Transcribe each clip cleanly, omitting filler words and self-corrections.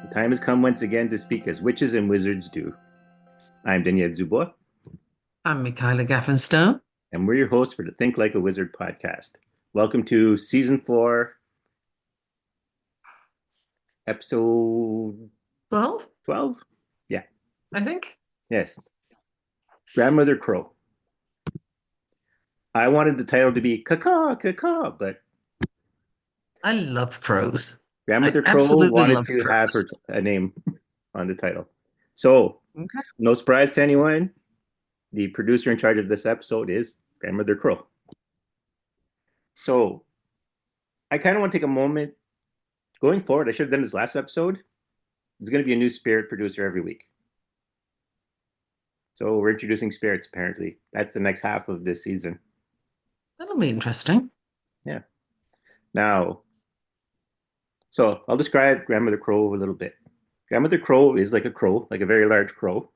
The time has come once again to speak as witches and wizards do. I'm Daniel Dubois, I'm Michaela Gaffinstone. and we're your hosts for the Think Like a Wizard podcast. Welcome to season 4, episode 12, 12? Yeah, I think. yes. Grandmother Crow. I wanted the title to be Caw, Caw, but I love crows. I Grandmother Crow absolutely wanted love to have crows. her a name on the title. So, Okay. no surprise to anyone, the producer in charge of this episode is Grandmother Crow. So, I kind of want to take a moment going forward. I should have done this last episode. There's going to be a new spirit producer every week. So we're introducing spirits, apparently. That's the next half of this season. That'll be interesting. Yeah. Now, so I'll describe Grandmother Crow a little bit. Grandmother Crow is like a crow, like a very large crow.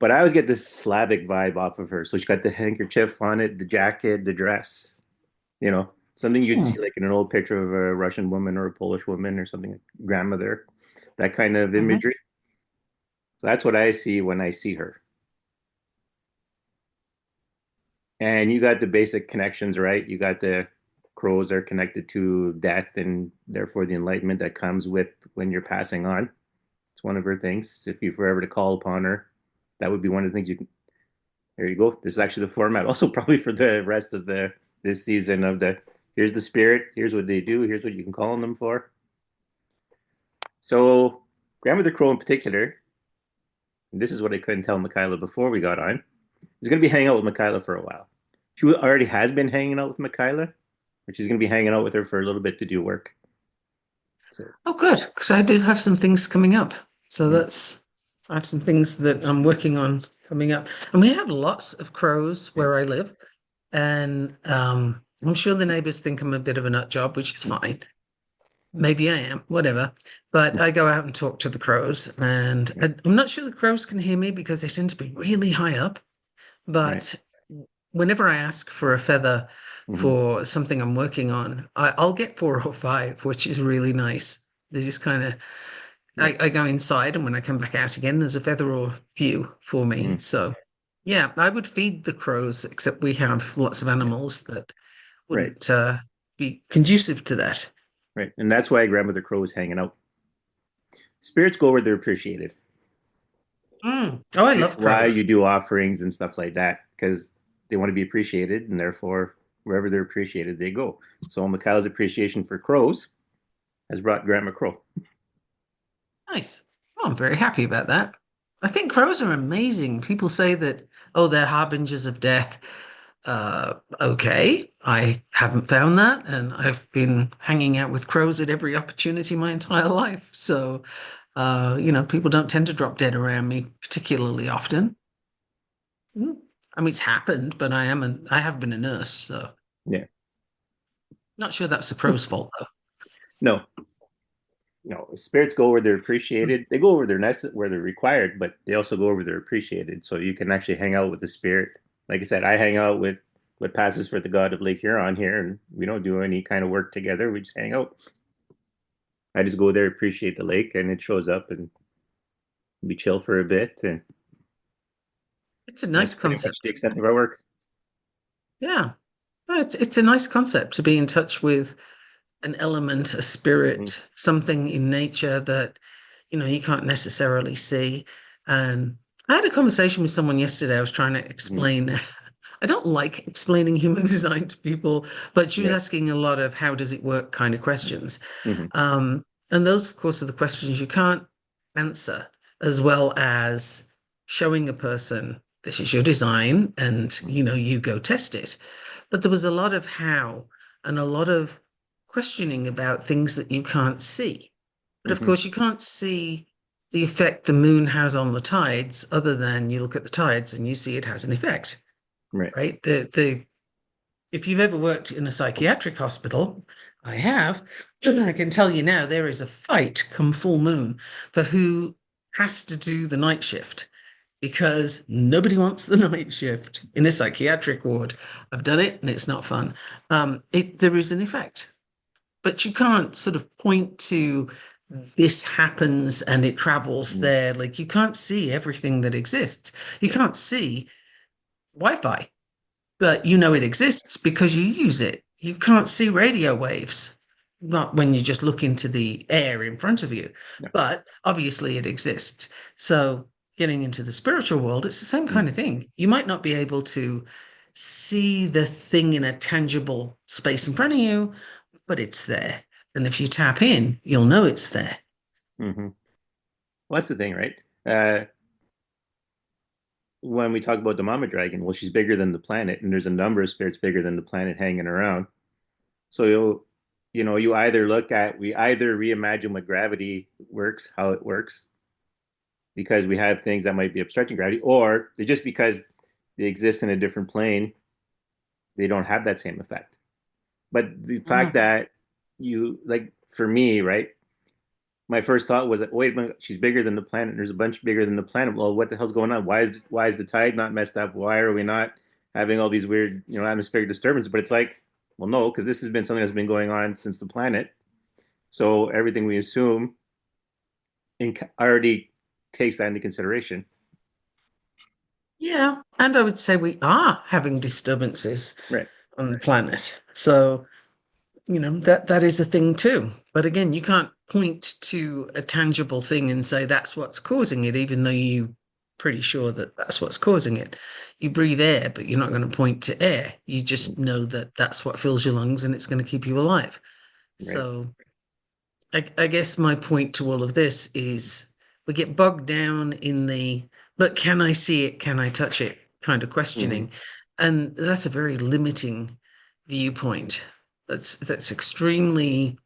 But I always get this Slavic vibe off of her. So she's got the handkerchief on it, the jacket, the dress, something you'd Hmm. see like in an old picture of a Russian woman or a Polish woman or something, like grandmother, that kind of Mhm. imagery. So that's what I see when I see her. And you got the basic connections, right? You got the crows are connected to death and therefore the enlightenment that comes with when you're passing on. It's one of her things. If you forever to call upon her, that would be one of the things you can. There you go. This is actually the format, also probably for the rest of the this season of the. Here's the spirit. Here's what they do. Here's what you can call on them for. So, Grandmother Crow in particular, and this is what I couldn't tell Michaela before we got on, is going to be hanging out with Michaela for a while. She already has been hanging out with Michaela, but she's going to be hanging out with her for a little bit to do work. So, Oh, good, because I did have some things coming up. So mm, I have some things that I'm working on coming up. And we have lots of crows yeah. where I live. And I'm sure the neighbors think I'm a bit of a nut job, which is fine. Maybe I am, whatever. But I go out and talk to the crows, and I'm not sure the crows can hear me because they tend to be really high up. Right. But whenever I ask for a feather Mm-hmm. for something I'm working on, I'll get 4 or 5, which is really nice. They just kind of, Right. I go inside, and when I come back out again, there's a feather or few for me. Mm-hmm. So, yeah, I would feed the crows, except we have lots of Yeah. animals that Right. wouldn't be conducive to that. Right. And that's why Grandmother Crow is hanging out. Spirits go where they're appreciated. Mm. Oh, I It's love why you crows. do offerings and stuff like that because they want to be appreciated, and therefore, wherever they're appreciated, they go. So Michaela's appreciation for crows has brought Grandma Crow. Nice. Oh, I'm very happy about that. I think crows are amazing. People say that, oh, they're harbingers of death. Okay, I haven't found that, and I've been hanging out with crows at every opportunity my entire life. So, people don't tend to drop dead around me particularly often. Mm. I mean, it's happened, but I have been a nurse, so Yeah. not sure that's the crow's fault though. No, no. Spirits go where they're Mm. appreciated. They go where they're where they're required, but they also go where they're appreciated. So you can actually hang out with the spirit. Like I said, I hang out with what passes for the god of Lake Huron here, and we don't do any kind of work together. We just hang out. I just go there, appreciate the lake, and it shows up, and we chill for a bit, and It's a that's nice pretty much the concept. extent of our work. Yeah. No, it's a nice concept to be in touch with an element, a Mm-hmm. spirit, something in nature that, you can't necessarily see. And I had a conversation with someone yesterday. I was trying to Mm-hmm. explain, I don't like explaining human design to people, but she was Right. asking a lot of how does it work kind of questions. Mm-hmm. And those, of course, are the questions you can't answer, as well as showing a person this is your design and you go test it. But there was a lot of how. and a lot of questioning about things that you can't see. But of Hmm. course, you can't see the effect the moon has on the tides other than you look at the tides and you see it has an effect, Right. right? The if you've ever worked in a psychiatric hospital, I have, I can tell you now there is a fight come full moon for who has to do the night shift because nobody wants the night shift in a psychiatric ward. I've done it and it's not fun. There is an effect, but you can't sort of point to this happens and it travels Mm. there. Like you can't see everything that exists. You can't see Wi-Fi, but you know it exists because you use it. You can't see radio waves, not when you just look into the air in front of you, Yeah. but obviously it exists. So, getting into the spiritual world, it's the same Mm. kind of thing. You might not be able to see the thing in a tangible space in front of you, but it's there. And if you tap in, you'll know it's there. Hmm. Well, that's the thing, right? Uh, when we talk about the mama dragon, well, she's bigger than the planet, and there's a number of spirits bigger than the planet hanging around. So you either we either reimagine what gravity works, how it works, because we have things that might be obstructing gravity, or just because they exist in a different plane, they don't have that same effect. But the fact Mm. that you like for me, right? My first thought was, wait a minute, she's bigger than the planet. There's a bunch bigger than the planet. Well, what the hell's going on? Why is the tide not messed up? Why are we not having all these weird, atmospheric disturbances? But it's like, well, no, because this has been something that's been going on since the planet. So everything we assume already takes that into consideration. Yeah. And I would say we are having disturbances Right. on the planet. So, that is a thing too. But again, you can't point to a tangible thing and say that's what's causing it, even though you're pretty sure that that's what's causing it. You breathe air, but you're not going to point to air. You just know that that's what fills your lungs and it's going to keep you alive. Right. So I guess my point to all of this is we get bogged down in but can I see it? Can I touch it? Kind of Mm-hmm. questioning. And that's a very limiting viewpoint. That's extremely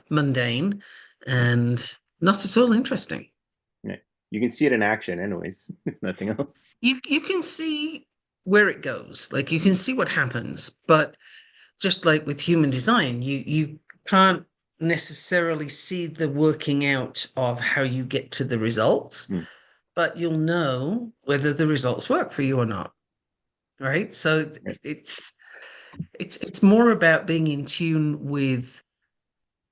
mundane and not at all interesting. Right. You can see it in action, anyways, if nothing else. You can see where it goes, like you can Mm. see what happens, but just like with human design, you can't necessarily see the working out of how you get to the results, Mm. but you'll know whether the results work for you or not, right? So Right. it's it's more about being in tune with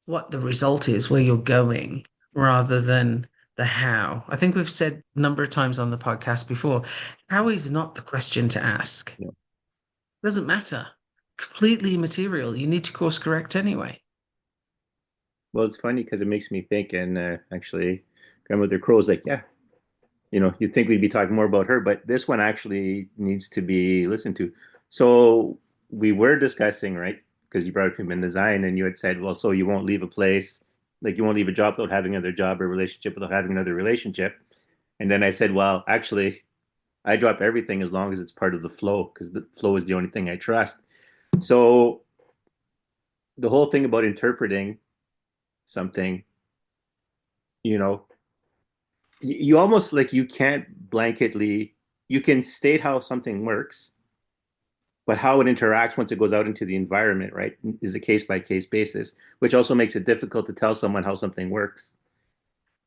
what the result is, where you're going, rather than the how. I think we've said a number of times on the podcast before, how is not the question to ask. Yeah. Doesn't matter. Completely immaterial. You need to course correct anyway. Well, it's funny because it makes me think, and actually, Grandmother Crow's like, yeah, you'd think we'd be talking more about her, but this one actually needs to be listened to. So we were discussing, right? Because you brought up human design, and you had said, well, so you won't leave a place, like you won't leave a job without having another job, or a relationship without having another relationship. And then I said, well, actually, I drop everything as long as it's part of the flow, because the flow is the only thing I trust. So the whole thing about interpreting something, you know, you almost like you can't blanketly, you can state how something works, but how it interacts once it goes out into the environment, right, is a case by case basis, which also makes it difficult to tell someone how something works.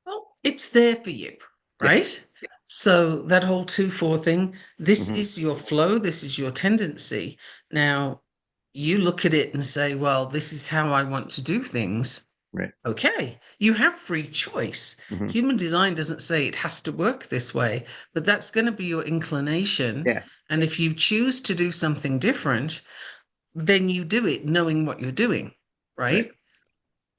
Well, it's there for you, Yeah. right? So that whole 2-4 thing, this Hmm. is your flow, this is your tendency. Now, you look at it and say, well, this is how I want to do things. Right. Okay, you have free choice. Hmm. Human design doesn't say it has to work this way, but that's going to be your inclination. Yeah. And if you choose to do something different, then you do it knowing what you're doing, Right. right?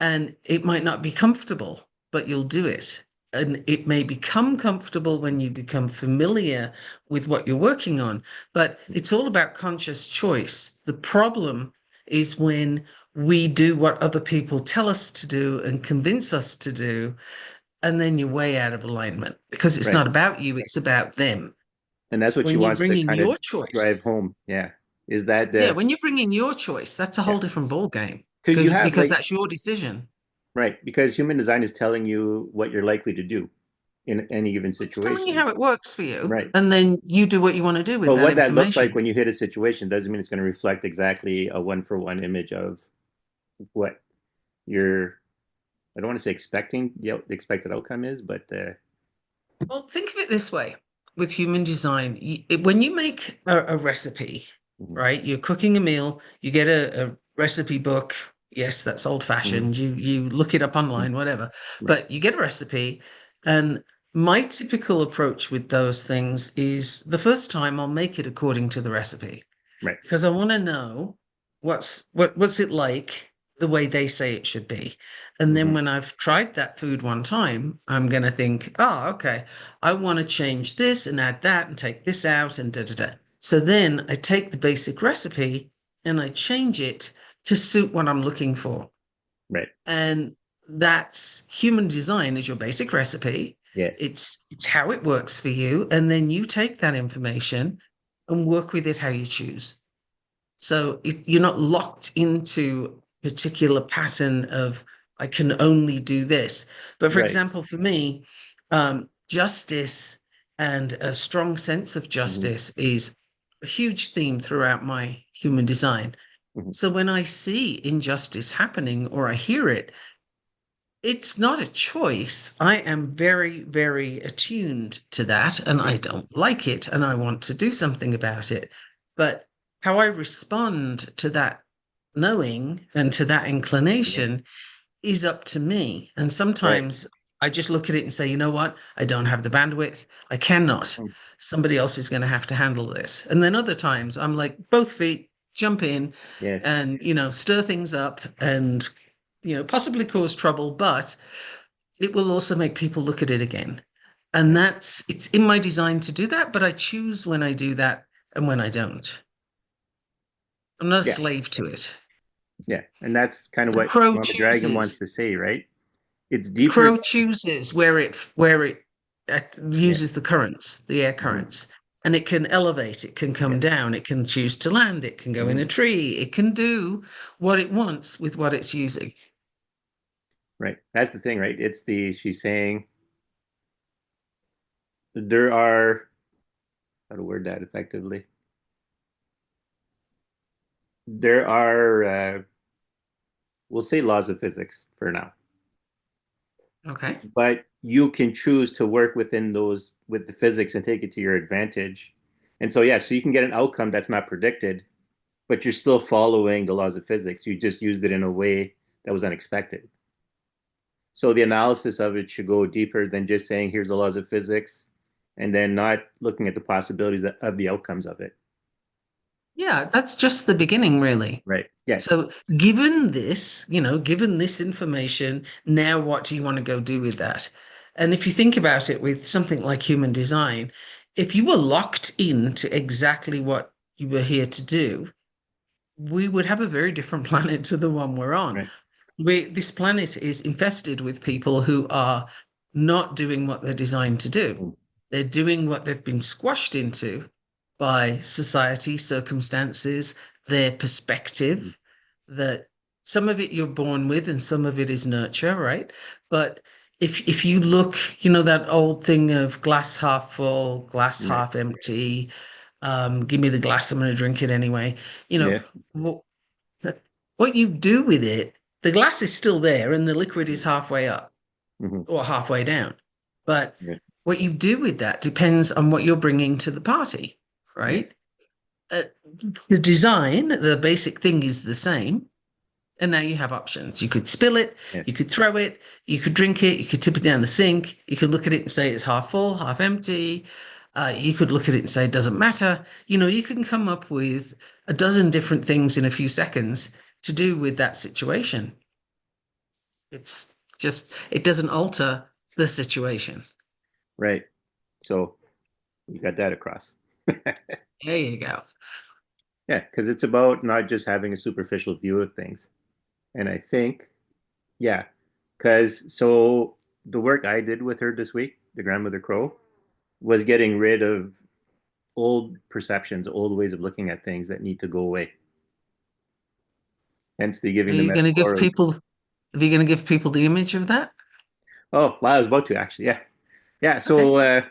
And it might not be comfortable, but you'll do it. And it may become comfortable when you become familiar with what you're working on, but it's all about conscious choice. The problem is when we do what other people tell us to do and convince us to do, and then you're way out of alignment because it's Right. not about you, it's about them. And that's what she When you wants bring to in kind of your choice, drive home. Yeah. Is that Yeah, the when you bring in your choice, that's a yeah? whole different ball game Because you have because like that's your decision. right, because human design is telling you what you're likely to do in any given It's telling you situation. how it works for you, Right. and then you do what you want to do with But that what that looks like information. when you hit a situation doesn't mean it's going to reflect exactly a one for one image of what you're, I don't want to say expecting the expected outcome is, but Well, think of it this way with human design. When you make a recipe, mhm, right? You're cooking a meal, you get a recipe book. Yes, that's old mhm, fashioned. You look it up mhm, online, whatever. right, But you get a recipe, and my typical approach with those things is the first time I'll make it according to the recipe right, because I want to know what's it like the way they say it should be. And then mhm, when I've tried that food one time, I'm going to think, oh, okay, I want to change this and add that and take this out and da da da. So then I take the basic recipe and I change it to suit what I'm looking for. right, And that's human design is your basic recipe. yes, It's how it works for you. And then you take that information and work with it how you choose. So you're not locked into a particular pattern of I can only do this. But for right, example, for me, justice and a strong sense of mhm, justice is a huge theme throughout my human design. mhm, So when I see injustice happening or I hear it, it's not a choice. I am very, very attuned to that and yeah, I don't like it and I want to do something about it. But how I respond to that knowing and to that yeah, inclination is up to me. And right, sometimes I just look at it and say, you know what? I don't have the bandwidth. I cannot. mm, Somebody else is going to have to handle this. And then other times I'm like, both feet, jump in yes, and, stir things up and, possibly cause trouble, but it will also make people look at it again. And yeah, it's in my design to do that, but I choose when I do that and when I don't. I'm not a yeah, slave to it. yeah, and that's kind of The what crow Mama Dragon wants chooses. to say, right? It's The deeper. crow chooses where it Yeah, uses the currents, the air mhm, currents, and it can elevate, it can yeah, come down, it can choose to land, it can go in mhm, a tree, it can do what it wants with what it's using. right. That's the thing, right? It's the she's saying there are how to word that effectively. There are we'll say laws of physics for now, Okay. but you can choose to work within those with the physics and take it to your advantage. And so yeah, so you can get an outcome that's not predicted, but you're still following the laws of physics. You just used it in a way that was unexpected. So the analysis of it should go deeper than just saying here's the laws of physics and then not looking at the possibilities of the outcomes of it. Yeah, that's just the beginning, really. Right. Yes. So, given this information, now what do you want to go do with that? And if you think about it with something like human design, if you were locked into exactly what you were here to do, we would have a very different planet to the one we're on. Right. This planet is infested with people who are not doing what they're designed to do. Mm-hmm. They're doing what they've been squashed into by society, circumstances, their perspective, that some of it you're born with and some of it is nurture, right? But if you look, that old thing of glass half full, glass Right. half empty, give me the glass, I'm going to drink it anyway. You know, Yeah. what, what you do with it, the glass is still there and the liquid is halfway up Mm-hmm. or halfway down. But Yeah. what you do with that depends on what you're bringing to the party, right? Yes. Uh, the design, the basic thing is the same. And now you have options. You could spill it, you Yes. could throw it, you could drink it, you could tip it down the sink, you could look at it and say it's half full, half empty. You could look at it and say it doesn't matter. You can come up with a dozen different things in a few seconds to do with that situation. It's just, it doesn't alter the situation. Right. So you got that across. There you go. Yeah, because it's about not just having a superficial view of things. And I think, yeah, because so the work I did with her this week, the grandmother crow, was getting rid of old perceptions, old ways of looking at things that need to go away. Hence the Are giving the you going to give metaphor of, people, are you going to give people the image of that? oh, well, I was about to actually. Yeah. Yeah. Okay. So,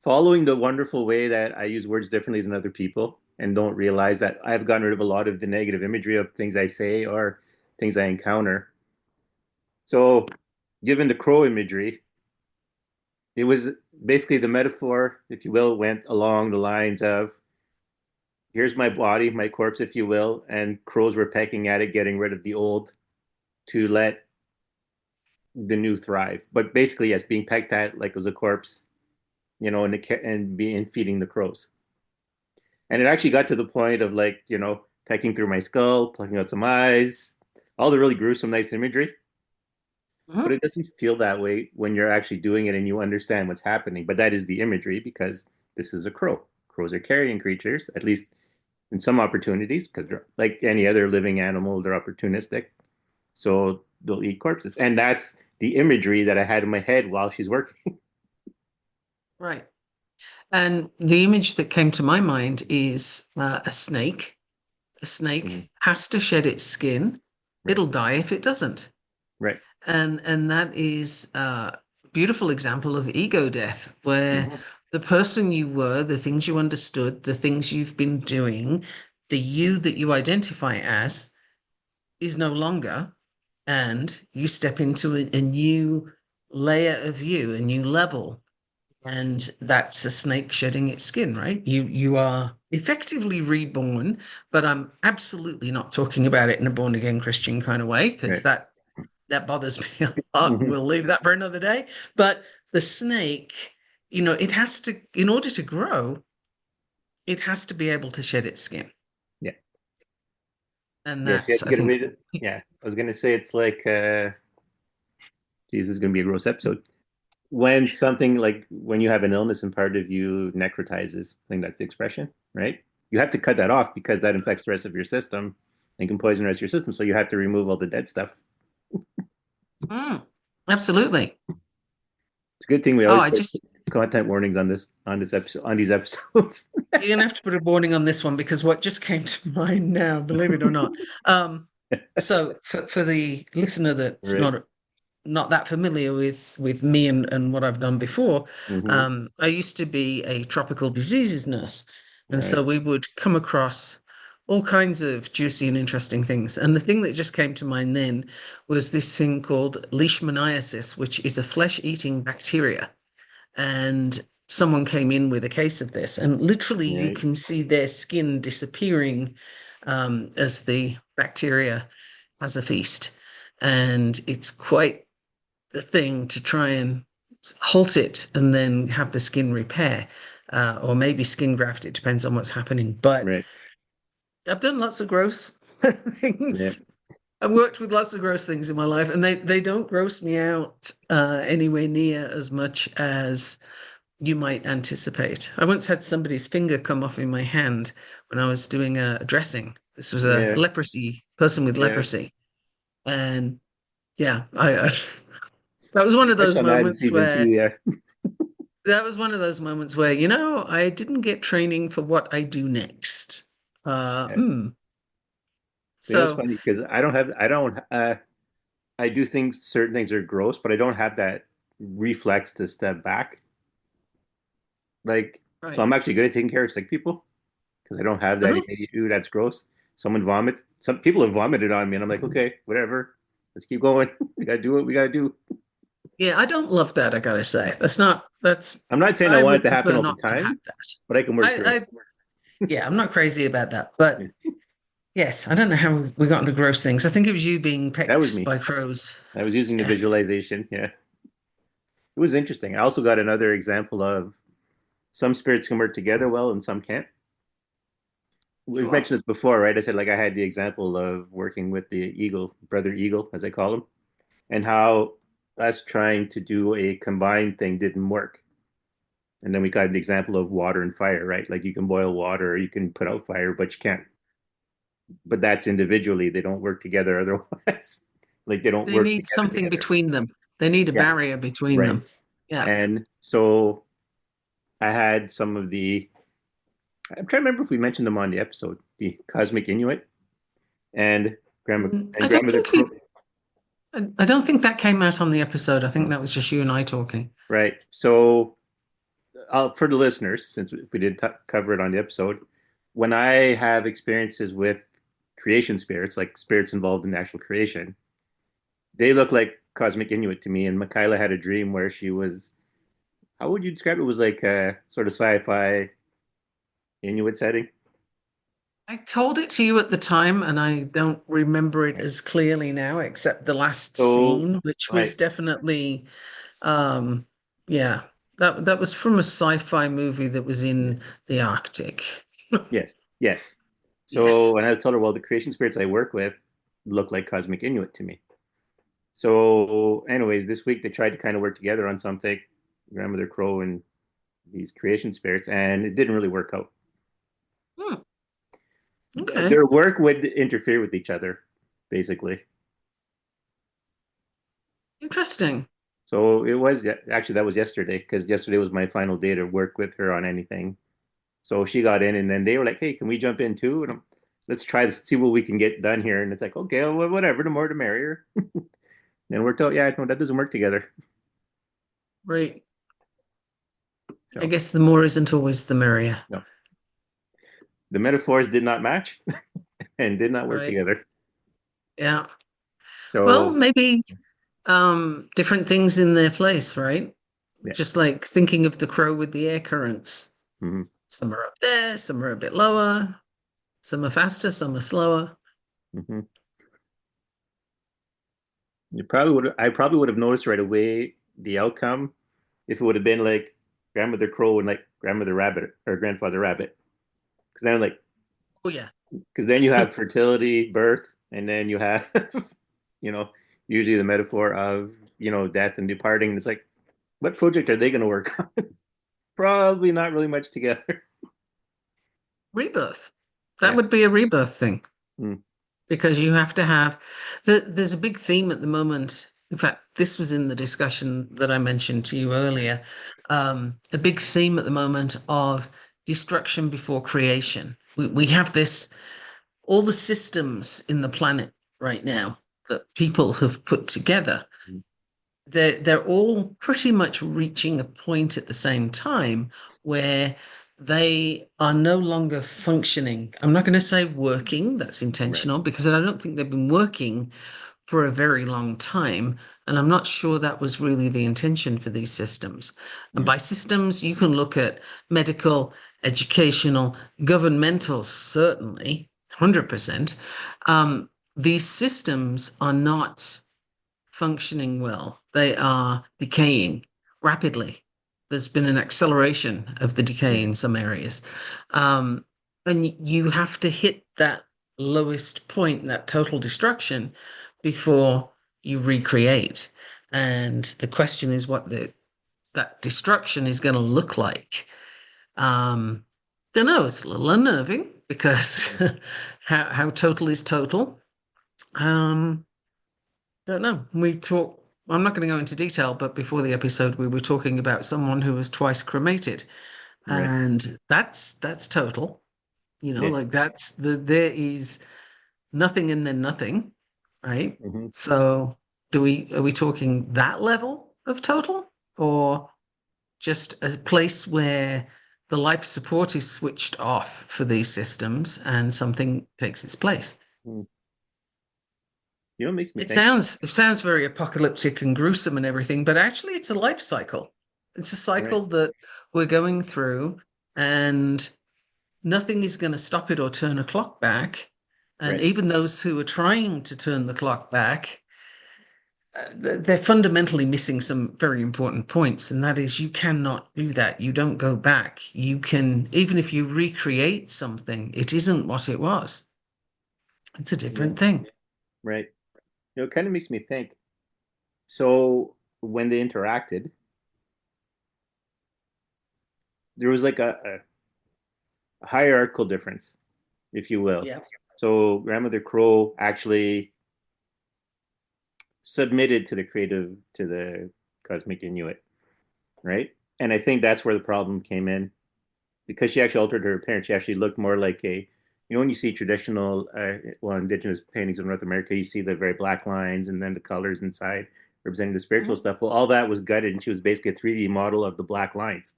following the wonderful way that I use words differently than other people and don't realize that I've gotten rid of a lot of the negative imagery of things I say or things I encounter. So, given the crow imagery, it was basically the metaphor, if you will, went along the lines of here's my body, my corpse, if you will, and crows were pecking at it, getting rid of the old to let the new thrive. But basically, yes, being pecked at like it was a corpse, and being feeding the crows. And it actually got to the point of like, pecking through my skull, plucking out some eyes, all the really gruesome, nice imagery. But Mhm. it doesn't feel that way when you're actually doing it and you understand what's happening. But that is the imagery because this is a crow. Crows are carrion creatures, at least in some opportunities, because they're like any other living animal, they're opportunistic. So they'll eat corpses. And that's the imagery that I had in my head while she's working. Right. And the image that came to my mind is a snake. A Mhm. snake has to shed its skin. Right. It'll die if it doesn't. Right. And that is a beautiful example of ego death, where Mhm. the person you were, the things you understood, the things you've been doing, the you that you identify as is no longer, and you step into a new layer of you, a new level. And that's a snake shedding its skin, right? You are effectively reborn, but I'm absolutely not talking about it in a born again Christian kind of way, because Right. that bothers me a lot, and Mhm. we'll leave that for another day. But the snake, it has to, in order to grow, it has to be able to shed its skin. Yeah. And Yes, you have that's, to I get think, rid of. Yeah, I was gonna say it's like, geez, this is gonna be a gross episode. When something like when you have an illness and part of you necrotizes, I think that's the expression, right? You have to cut that off because that infects the rest of your system and can poison the rest of your system. So you have to remove all the dead stuff. mm, absolutely. It's a good thing we Oh, always I put just, content warnings on this episode on these episodes. you're going to have to put a warning on this one because what just came to mind now, believe it or not. Um, so for the listener that's Right. not that familiar with me and what I've done before, Mm-hmm. I used to be a tropical diseases nurse, and so Right. we would come across all kinds of juicy and interesting things. And the thing that just came to mind then was this thing called leishmaniasis, which is a flesh-eating bacteria. And someone came in with a case of this, and literally you Right. can see their skin disappearing as the bacteria has a feast. And it's quite the thing to try and halt it and then have the skin repair, or maybe skin graft. It depends on what's happening. But Right. I've done lots of gross Yeah. things. I've worked with lots of gross things in my life, and they don't gross me out anywhere near as much as you might anticipate. I once had somebody's finger come off in my hand when I was doing a dressing. This was a Yeah. leprosy person with Yeah. leprosy, and yeah, I that was one of Touched those on that in moments season two. where Yeah. I didn't get training for what I do next. Uh, Yeah. hmm. It's So funny because I do think certain things are gross, but I don't have that reflex to step back. Like, so right. I'm actually good at taking care of sick people because I don't have that Uh-huh. immediate, ooh, that's gross. Someone vomits. Some people have vomited on me, and I'm like, okay, whatever. Let's keep going. We gotta do what we gotta do. Yeah, I don't love that, I gotta say. That's I'm not saying I I want it would to happen prefer all the not to have time, that. but I can work through I yeah, I'm not crazy about that. But it. yes, I don't know how we got into gross things. I think it was you being That was pecked me. by crows. I was using the Yes. visualization. Yeah, it was interesting. I also got another example of some spirits can work together well and some can't. We've Sure. mentioned this before, right? I said like I had the example of working with the eagle, brother eagle, as I call him, and how us trying to do a combined thing didn't work. And then we got an example of water and fire, right? Like you can boil water or you can put out fire, but you can't. But that's individually. They don't work together otherwise. Like they don't They work need together something together. between them. They need a Yeah, barrier between right. them. Yeah. And so I had some of the I'm trying to remember if we mentioned them on the episode, the Cosmic Inuit and I don't Grandmother think Crow. we. I don't think that came out on the episode. I think that was just you and I talking. Right. So, for the listeners, since if we did cover it on the episode, when I have experiences with creation spirits, like spirits involved in actual creation, they look like cosmic Inuit to me. And Michaela had a dream where she was, how would you describe it? It was like a sort of sci-fi Inuit setting. I told it to you at the time, and I don't remember it as clearly now, except the last So, scene, which right. was definitely, um, yeah, that was from a sci-fi movie that was Yeah. in the Arctic. Yes. Yes. Yes. So, and I told her, well, the creation spirits I work with look like cosmic Inuit to me. So, anyways, this week they tried to kind of work together on something, Grandmother Crow and these creation spirits, and it didn't really work out. Hmm, okay. Their work would interfere with each other, basically. Interesting. So it was actually that was yesterday because yesterday was my final day to work with her on anything. So she got in, and then they were like, "Hey, can we jump in too?" And let's try to see what we can get done here. And it's like, okay, well, whatever, the more the merrier. And it worked out. Yeah, no, that doesn't work together. Right. I So guess the more isn't always the merrier. no, the metaphors did not match and did not work Right. together. Yeah. Well, So maybe different things in their place, right? yeah. Just like thinking of the crow with the air currents. Hmm. Some are up there, some are a bit lower, some are faster, some are slower. Hmm. You probably would. I probably would have noticed right away the outcome if it would have been like Grandmother Crow and like Grandmother Rabbit or Grandfather Rabbit. Because then like Oh yeah. because then you have fertility, birth, and then you have you know usually the metaphor of death and departing. And it's like, what project are they going to work on? Probably not really much together. Rebirth. That Yeah. would be a rebirth thing Mm. because you have to have there's a big theme at the moment. In fact, this was in the discussion that I mentioned to you earlier. A big theme at the moment of destruction before creation. We have this all the systems in the planet right now that people have put together, they're all pretty much reaching a point at the same time where they are no longer functioning. I'm not going to say working, that's Right. intentional, because I don't think they've been working for a very long time. And I'm not sure that was really the intention for these systems. And Mm. by systems, you can look at medical, educational, governmental, certainly, 100%. These systems are not functioning well. They are decaying rapidly. There's been an acceleration of the decay Yeah. in some areas. Um, and you have to hit that lowest point, that total destruction, before you recreate. And the question is what that destruction is going to look like. Um, don't know. It's a little unnerving because how total is total. Um, don't know. We talk. I'm not going to go into detail, but before the episode, we were talking about someone who was twice cremated, Right. and that's total. Yeah. Like there is nothing and then nothing, right? Hmm. So, are we talking that level of total, or just a place where the life support is switched off for these systems and something takes its place? Mm. It makes me It think. sounds very apocalyptic and gruesome and everything, but actually it's a life cycle. It's a Right. cycle that we're going through and nothing is going to stop it or turn a clock back. And Right. even those who are trying to turn the clock back, they're fundamentally missing some very important points. And that is, you cannot do that. You don't go back. You can, even if you recreate something, it isn't what it was. It's a Yeah. different thing. Right. It kind of makes me think. So when they interacted, there was like a hierarchical difference, if you will. Yeah. So Grandmother Crow actually submitted to the cosmic Inuit, right? And I think that's where the problem came in, because she actually altered her appearance. She actually looked more like a, when you see traditional, well, indigenous paintings of North America, you see the very black lines and then the colors inside representing the spiritual Mhm. stuff. Well, all that was gutted, and she was basically a 3D model of the black lines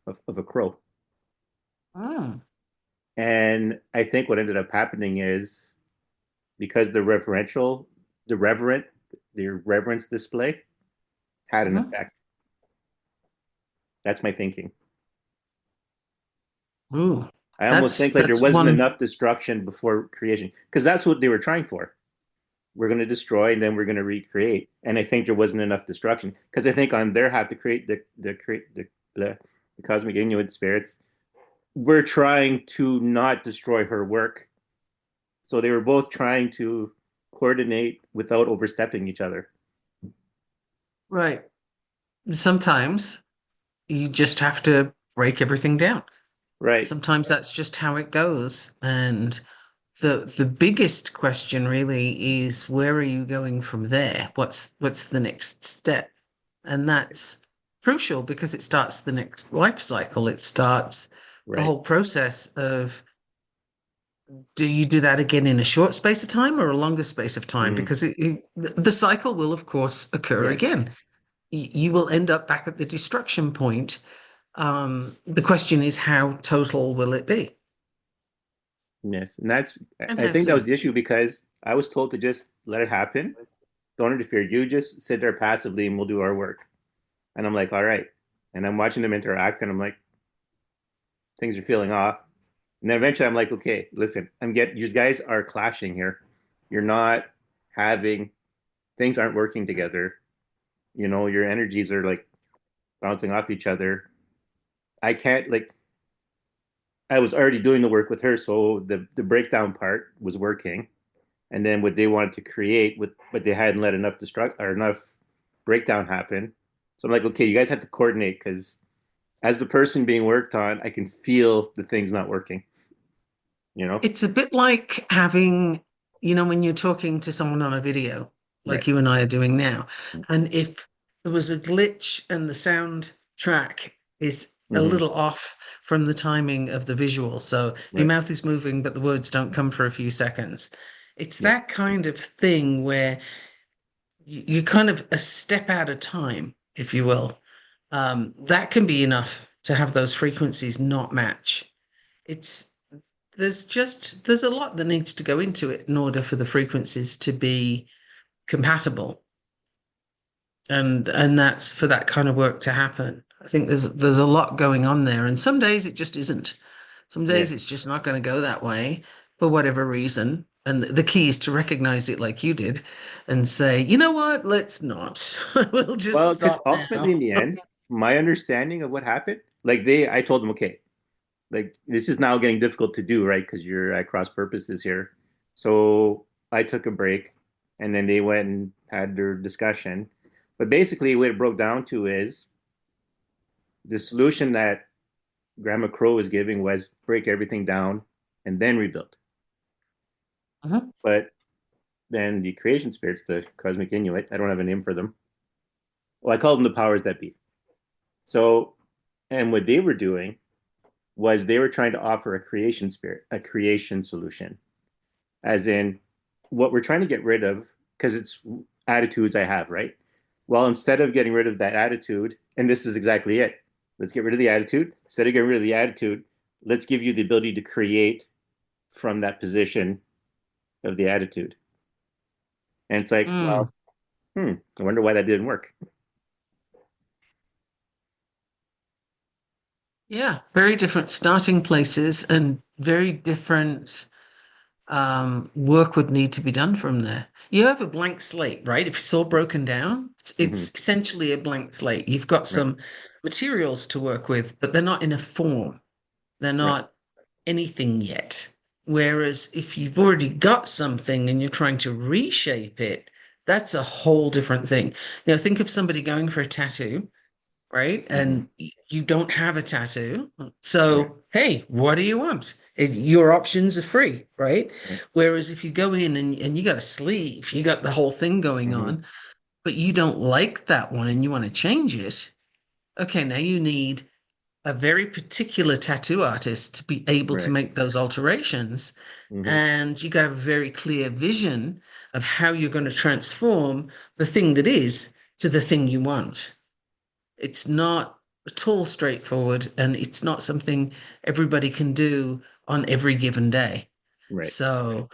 of a crow. Mm. And I think what ended up happening is because the reverent, the reverence display had an Mhm. effect. That's my thinking. Ooh, I almost think like there that's wasn't one. enough destruction before creation because that's what they were trying for. We're going to destroy and then we're going to recreate. And I think there wasn't enough destruction because I think on their half to create the cosmic Inuit spirits, we're trying to not destroy her work. So they were both trying to coordinate without overstepping each other. Right. Sometimes you just have to break everything down. Right. Sometimes that's just how it goes. And the biggest question really is where are you going from there? What's the next step? And that's crucial because it starts the next life cycle. It starts the Right. whole process of do you do that again in a short space of time or a longer space of time? Mm, Because the cycle will, of course, occur yes. again. You will end up back at the destruction point. The question is, how total will it be? Yes. And that's, And I how think that was soon? the issue because I was told to just let it happen. Don't interfere. You just sit there passively and we'll do our work. And I'm like, all right. And I'm watching them interact and I'm like, things are feeling off. And then eventually I'm like, okay, listen, you guys are clashing here. You're not having, things aren't working together. Your energies are like bouncing off each other. I can't, like, I was already doing the work with her. So the breakdown part was working. And then what they wanted to create but they hadn't let enough destruct or enough breakdown happen. So I'm like, okay, you guys have to coordinate because as the person being worked on, I can feel the things not working, you know? It's a bit like having, when you're talking to someone on a video, Right. like you and I are doing now, and if there was a glitch and the sound track is a Mm-hmm. little off from the timing of the visual, so your Right. mouth is moving, but the words don't come for a few seconds. It's Yeah. that kind of thing where you're kind of a step out of time, if you will. That can be enough to have those frequencies not match. It's there's a lot that needs to go into it in order for the frequencies to be compatible, and that's for that kind of work to happen. I think there's a lot going on there, and some days it just isn't. Some days Yes. it's just not going to go that way for whatever reason. And the key is to recognize it like you did and say, you know what, let's not. We'll just Well, because stop ultimately now. in the end, my understanding of what happened, like I told them, okay, like this is now getting difficult to do, right? Because you're at cross purposes here. So I took a break and then they went and had their discussion. But basically, what it broke down to is the solution that Grandma Crow was giving was break everything down and then rebuild. Mhm. But then the creation spirits, the cosmic Inuit, I don't have a name for them. Well, I call them the powers that be. So, and what they were doing was they were trying to offer a creation spirit, a creation solution, as in what we're trying to get rid of, because it's attitudes I have, right? Well, instead of getting rid of that attitude, and this is exactly it, let's get rid of the attitude. Instead of getting rid of the attitude, let's give you the ability to create from that position of the attitude. And it's like, Mm. well, I wonder why that didn't work. Yeah, very different starting places and very different work would need to be done from there. You have a blank slate, right? If it's all broken down, Mm-hmm. it's essentially a blank slate. You've got Right, some materials to work with, but they're not in a form. They're right. not anything yet. Whereas if you've already got something and you're trying to reshape it, that's a whole different thing. Think of somebody going for a tattoo, right? Mm-hmm. And you don't have a tattoo. Right, So, hey, what do you want? Your options are free, right? right. Whereas if you go in and you got a sleeve, you got the whole thing going Mm-hmm. on, but you don't like that one and you want to change it, okay, now you need a very particular tattoo artist to be able to Right. make those alterations. Hmm. And you got to have a very clear vision of how you're going to transform the thing that is to the thing you want. It's not at all straightforward, and it's not something everybody can do on every given day. Right. So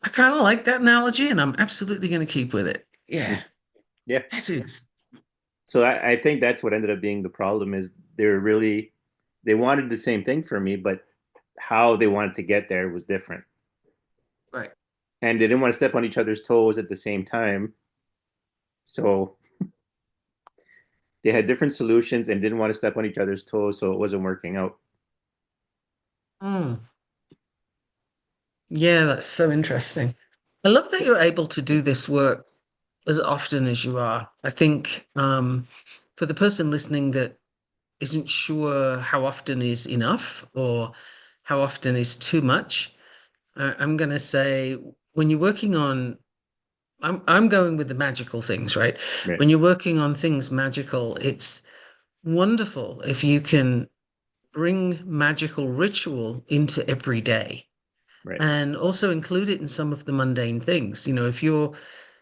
I kind of like that analogy, and I'm absolutely going to keep with it. Yeah, Mhm. Yeah. tattoos. So I think that's what ended up being the problem is they wanted the same thing for me, but how they wanted to get there was different. Right. And they didn't want to step on each other's toes at the same time. So they had different solutions and didn't want to step on each other's toes, so it wasn't working out. Mm. Yeah, that's so interesting. I love that you're able to do this work as often as you are. I think for the person listening that isn't sure how often is enough or how often is too much, I'm going to say when you're working on, I'm going with the magical things, right? Right. When you're working on things magical, it's wonderful if you can bring magical ritual into every day Right. and also include it in some of the mundane things. You know, if you're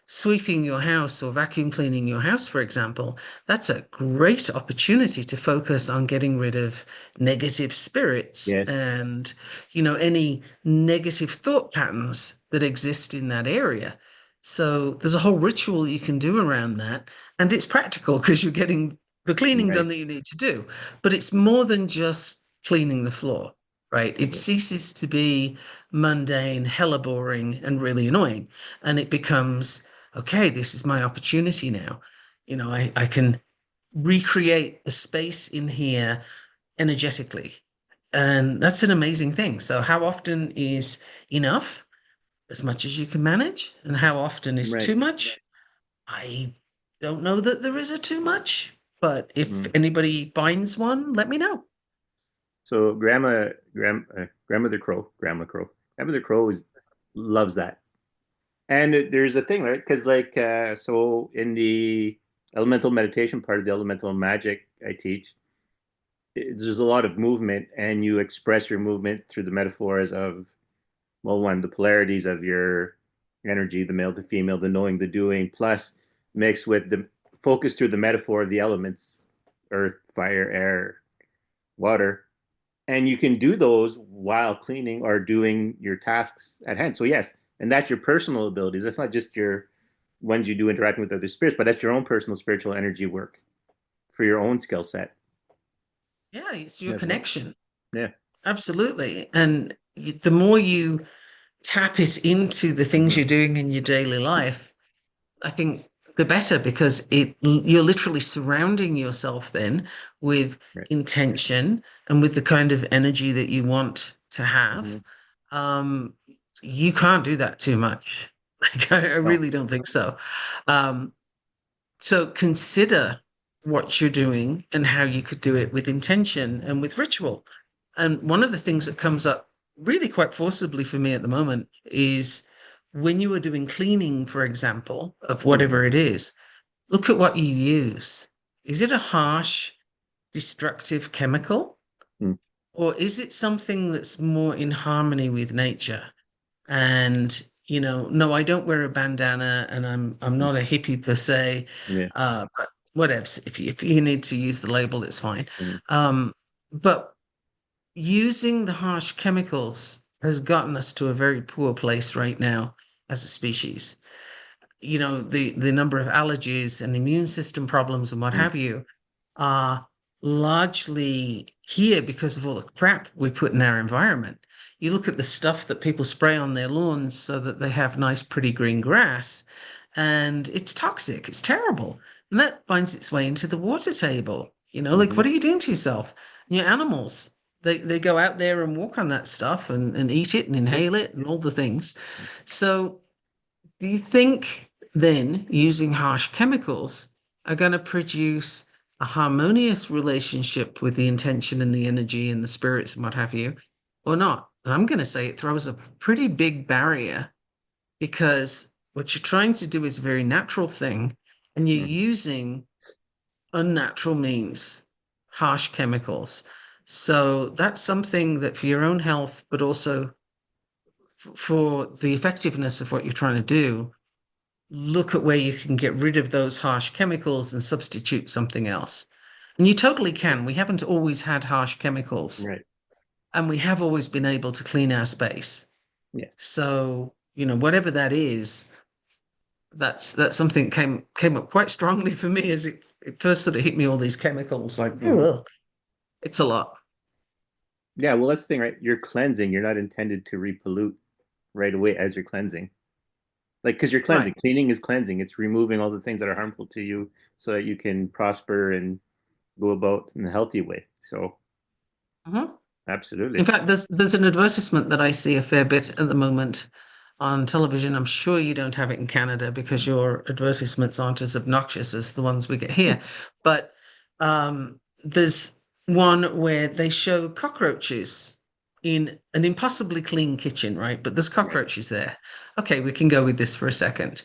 sweeping your house or vacuum cleaning your house, for example, that's a great opportunity to focus on getting rid of negative spirits Yes. and, any negative thought patterns that exist in that area. So there's a whole ritual you can do around that. And it's practical because you're getting the cleaning Right. done that you need to do. But it's more than just cleaning the floor, right? It Yeah. ceases to be mundane, hella boring, and really annoying. And it becomes, okay, this is my opportunity now. I can recreate the space in here energetically. And that's an amazing thing. So, how often is enough? As much as you can manage. And how often is Right. too much? I don't know that there is a too much, but if Mm. anybody finds one, let me know. So Grandmother Crow, Grandmother Crow loves that. And there's a thing, right? Because so in the elemental meditation part of the elemental magic I teach, there's a lot of movement, and you express your movement through the metaphors of, well, one, the polarities of your energy, the male, the female, the knowing, the doing, plus mixed with the focus through the metaphor of the elements, earth, fire, air, water. And you can do those while cleaning or doing your tasks at hand. So yes, and that's your personal abilities. That's not just your ones you do interacting with other spirits, but that's your own personal spiritual energy work for your own skill set Yeah, it's your as well. connection. Yeah. Absolutely. And the more you tap it into the things Hmm. you're doing in your daily life, I think the better because you're literally surrounding yourself then with Right. intention and with the kind of energy that you want to Hmm. have. Um, you can't do that too much. Like, I No. really don't think so. Um, so consider what you're doing and how you could do it with intention and with ritual. And one of the things that comes up really quite forcibly for me at the moment is when you are doing cleaning, for example, of Hmm. whatever it is, look at what you use. Is it a harsh, destructive chemical? Hmm. Or is it something that's more in harmony with nature? And no, I don't wear a bandana, and I'm not a hippie per se. Yeah. But whatever. If you need to use the label, it's fine. Hmm. Um, but using the harsh chemicals has gotten us to a very poor place right now as a species. The number of allergies and immune system problems and what Hmm. have you are largely here because of all the crap we put in our environment. You look at the stuff that people spray on their lawns so that they have nice, pretty green grass, and it's toxic. It's terrible. And that finds its way into the water table. Like, Hmm. what are you doing to yourself? And your animals, they go out there and walk on that stuff and eat it and Yeah. inhale it and all the things. So, do you think then using harsh chemicals are going to produce a harmonious relationship with the intention and the energy and the spirits and what have you, or not? And I'm going to say it throws a pretty big barrier because what you're trying to do is a very natural thing and you're Hmm. using unnatural means. harsh chemicals. So that's something that for your own health, but also for the effectiveness of what you're trying to do, look at where you can get rid of those harsh chemicals and substitute something else. And you totally can. We haven't always had harsh chemicals, Right. and we have always been able to clean our space. Yes. So, whatever that is, that's something came up quite strongly for me as it first sort of hit me, all these chemicals, like, Hmm. oh, it's a lot. Yeah, well, that's the thing, right? You're cleansing. You're not intended to repollute right away as you're cleansing. Like, because you're Right. cleansing. Cleaning is cleansing. It's removing all the things that are harmful to you so that you can prosper and go about in a healthy way. So, Mhm. In absolutely. fact, there's an advertisement that I see a fair bit at the moment on television. I'm sure you don't have it in Canada because your advertisements aren't as obnoxious as the ones we get here. But there's one where they show cockroaches in an impossibly clean kitchen, right? But there's Right. cockroaches there. Okay, we can go with this for a second.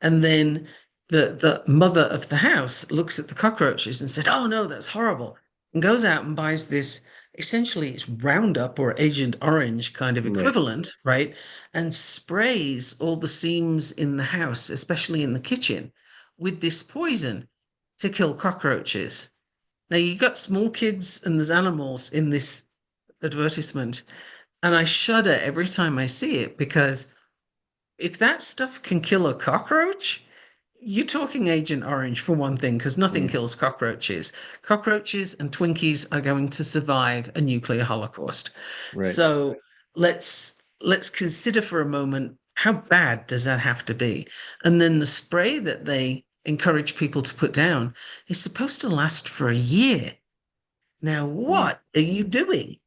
And then the mother of the house looks at the cockroaches and said, "Oh no, that's horrible," and goes out and buys this. Essentially, it's Roundup or Agent Orange kind of Right. equivalent, right? And sprays all the seams in the house, especially in the kitchen, with this poison to kill cockroaches. Now, you got small kids and there's animals in this advertisement, and I shudder every time I see it because if that stuff can kill a cockroach, you're talking Agent Orange for one thing, because nothing Mm. kills cockroaches. Cockroaches and Twinkies are going to survive a nuclear holocaust. Right. So let's consider for a moment, how bad does that have to be? And then the spray that they encourage people to put down is supposed to last for a year. Now, Mm. what are you doing?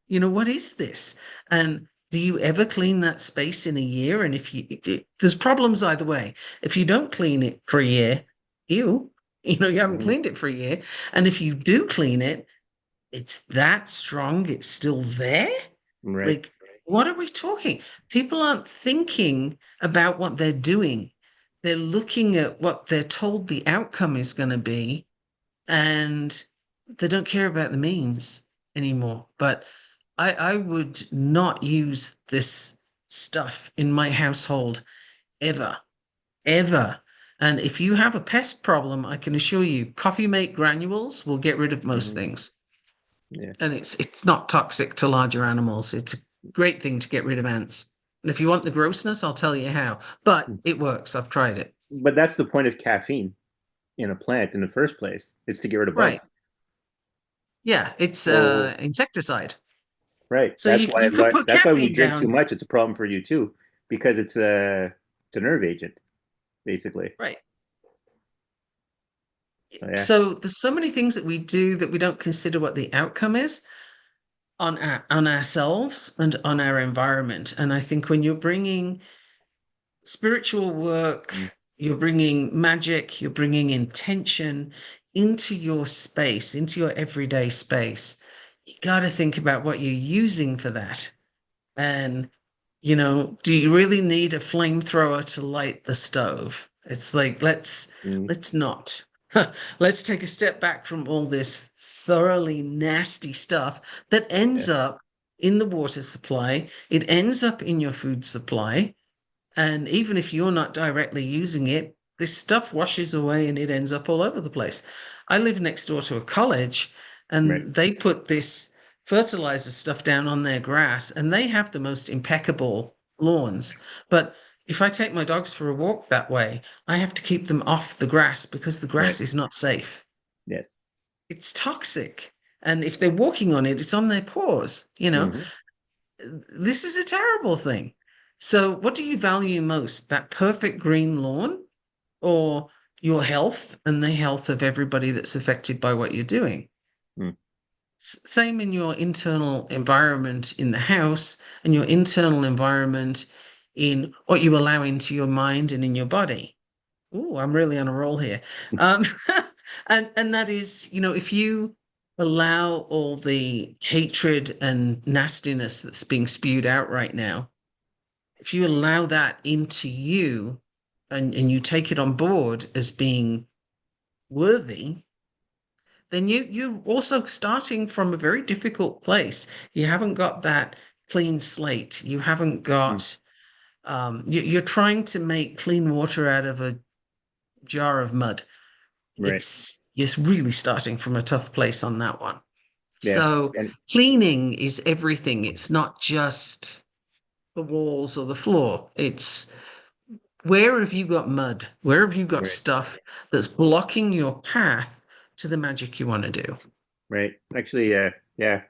What is this? And do you ever clean that space in a year? And there's problems either way. If you don't clean it for a year, ew, you haven't Mhm. cleaned it for a year. And if you do clean it, it's that strong, it's still there. Right. Like, what are we talking? People aren't thinking about what they're doing. They're looking at what they're told the outcome is going to be, and they don't care about the means anymore. But I would not use this stuff in my household ever, ever. And if you have a pest problem, I can assure you, coffee mate granules will get rid of most Hmm. things. Yeah. And it's not toxic to larger animals. It's a great thing to get rid of ants. And if you want the grossness, I'll tell you how. But it works. I've tried it. But that's the point of caffeine in a plant in the first place. It's to get rid of bugs. Right. Yeah, it's So, insecticide. right. So you could put That's why when you caffeine drink too down. much, it's a problem for you too, because it's a nerve agent, basically. Right. So, yeah. So there's so many things that we do that we don't consider what the outcome is on ourselves and on our environment. And I think when you're bringing spiritual Mm. work, you're bringing magic, you're bringing intention into your space, into your everyday space, you got to think about what you're using for that. And, do you really need a flamethrower to light the stove? It's like, Mm. let's not. Let's take a step back from all this thoroughly nasty stuff that Yeah. ends up in the water supply. It ends up in your food supply. And even if you're not directly using it, this stuff washes away and it ends up all over the place. I live next door to a college Right. and they put this fertilizer stuff down on their grass and they have the most impeccable lawns. But if I take my dogs for a walk that way, I have to keep them off the grass because the Right. grass is not safe. Yes. It's toxic. And if they're walking on it, it's on their paws. Hmm. This is a terrible thing. So, what do you value most? That perfect green lawn or your health and the health of everybody that's affected by what you're doing? Mm. Same in your internal environment in the house and your internal environment in what you allow into your mind and in your body. Oh, I'm really on a roll here. Um, and that is, if you allow all the hatred and nastiness that's being spewed out right now, if you allow that into you and you take it on board as being worthy, then you're also starting from a very difficult place. You haven't got that clean slate. You haven't Mm, got you're trying to make clean water out of a jar of mud. right. You're really starting from a tough place on that one. Yeah. So And cleaning is everything. It's not just the walls or the floor. It's where have you got mud? Where have you got right, stuff that's blocking your path to the magic you want to do? right. Actually, yeah.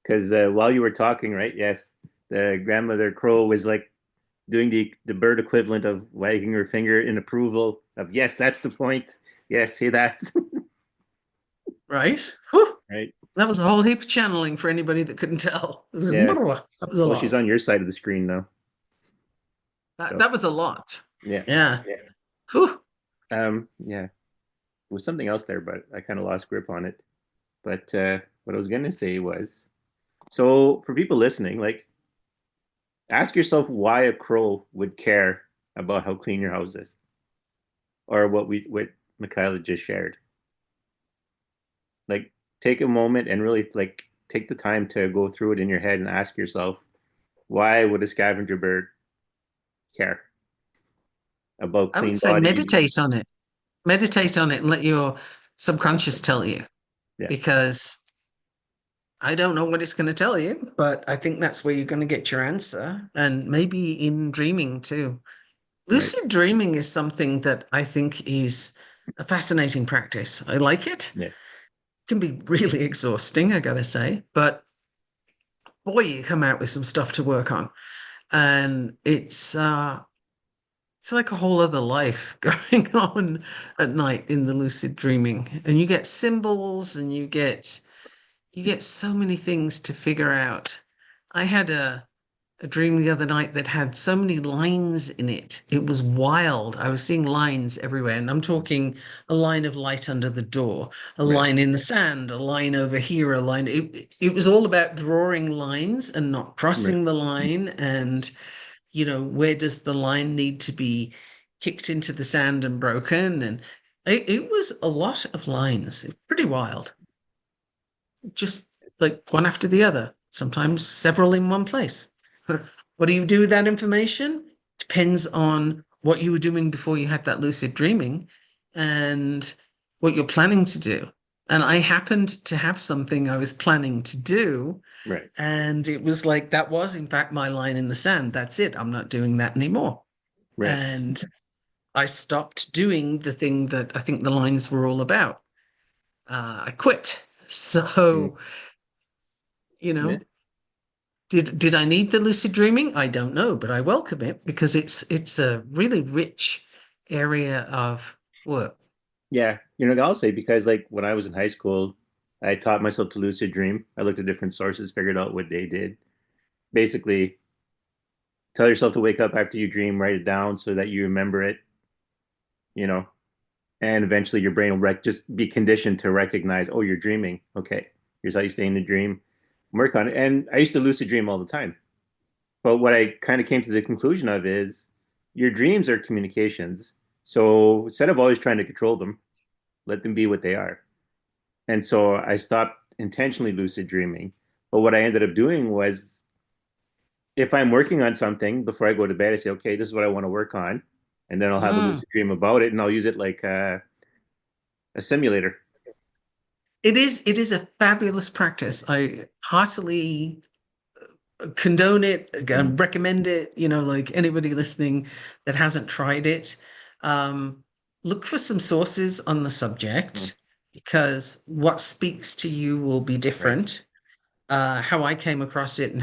Because while you were talking, right? Yes, the grandmother crow was like doing the bird equivalent of wagging her finger in approval of yes, that's the point. Yes, say that. Right? Whew. Right. That was a whole heap of channeling for anybody that couldn't tell. Yeah. That was a Well, she's lot. on your side of the screen now. So That was a lot. yeah. Yeah. Whew. Yeah. There was something else there, but I kind of lost grip on it. But what I was gonna say was, so for people listening, like ask yourself why a crow would care about how clean your house is, or what Michaela just shared. Like take a moment and really like take the time to go through it in your head and ask yourself, why would a scavenger bird care about I would clean say bodies? meditate on it. Meditate on it and let your subconscious tell you Yeah, because I don't know what it's going to tell you, but I think that's where you're going to get your answer. And maybe in dreaming too. right. Lucid dreaming is something that I think is a fascinating practice. I like it. Yeah, It can be really exhausting, I gotta say, but boy, you come out with some stuff to work on. And it's like a whole other life going on at night in the lucid dreaming. And you get symbols and you get so many things to figure out. I had a dream the other night that had so many lines in it. It was wild. I was seeing lines everywhere, and I'm talking a line of light under the door, a right, line in the sand, a line over here, a line. It was all about drawing lines and not right, crossing the line. And, where does the line need to be kicked into the sand and broken? And it was a lot of lines. Pretty wild, just like one after the other, sometimes several in one place. What do you do with that information? Depends on what you were doing before you had that lucid dreaming and what you're planning to do. And I happened to have something I was planning to do. right, And it was like, that was, in fact, my line in the sand. That's it. I'm not doing that anymore. right. And I stopped doing the thing that I think the lines were all about. I quit. Mm. So, you Yeah, know, did I need the lucid dreaming? I don't know, but I welcome it because it's a really rich area of work. yeah. I'll say because like when I was in high school, I taught myself to lucid dream. I looked at different sources, figured out what they did. Basically, tell yourself to wake up after you dream, write it down so that you remember it, you know, and eventually your brain will just be conditioned to recognize, oh, you're dreaming. Okay, here's how you stay in the dream. Work on it. And I used to lucid dream all the time. But what I kind of came to the conclusion of is your dreams are communications. So instead of always trying to control them, let them be what they are. And so I stopped intentionally lucid dreaming. But what I ended up doing was if I'm working on something before I go to bed, I say, okay, this is what I want to work on. And then I'll have a Mm. lucid dream about it and I'll use it like a simulator. It is a fabulous practice. I heartily condone it, Mm, recommend it, like anybody listening that hasn't tried it. Um, Look for some sources on the mm, subject because what speaks to you will be right, different. How I came across it and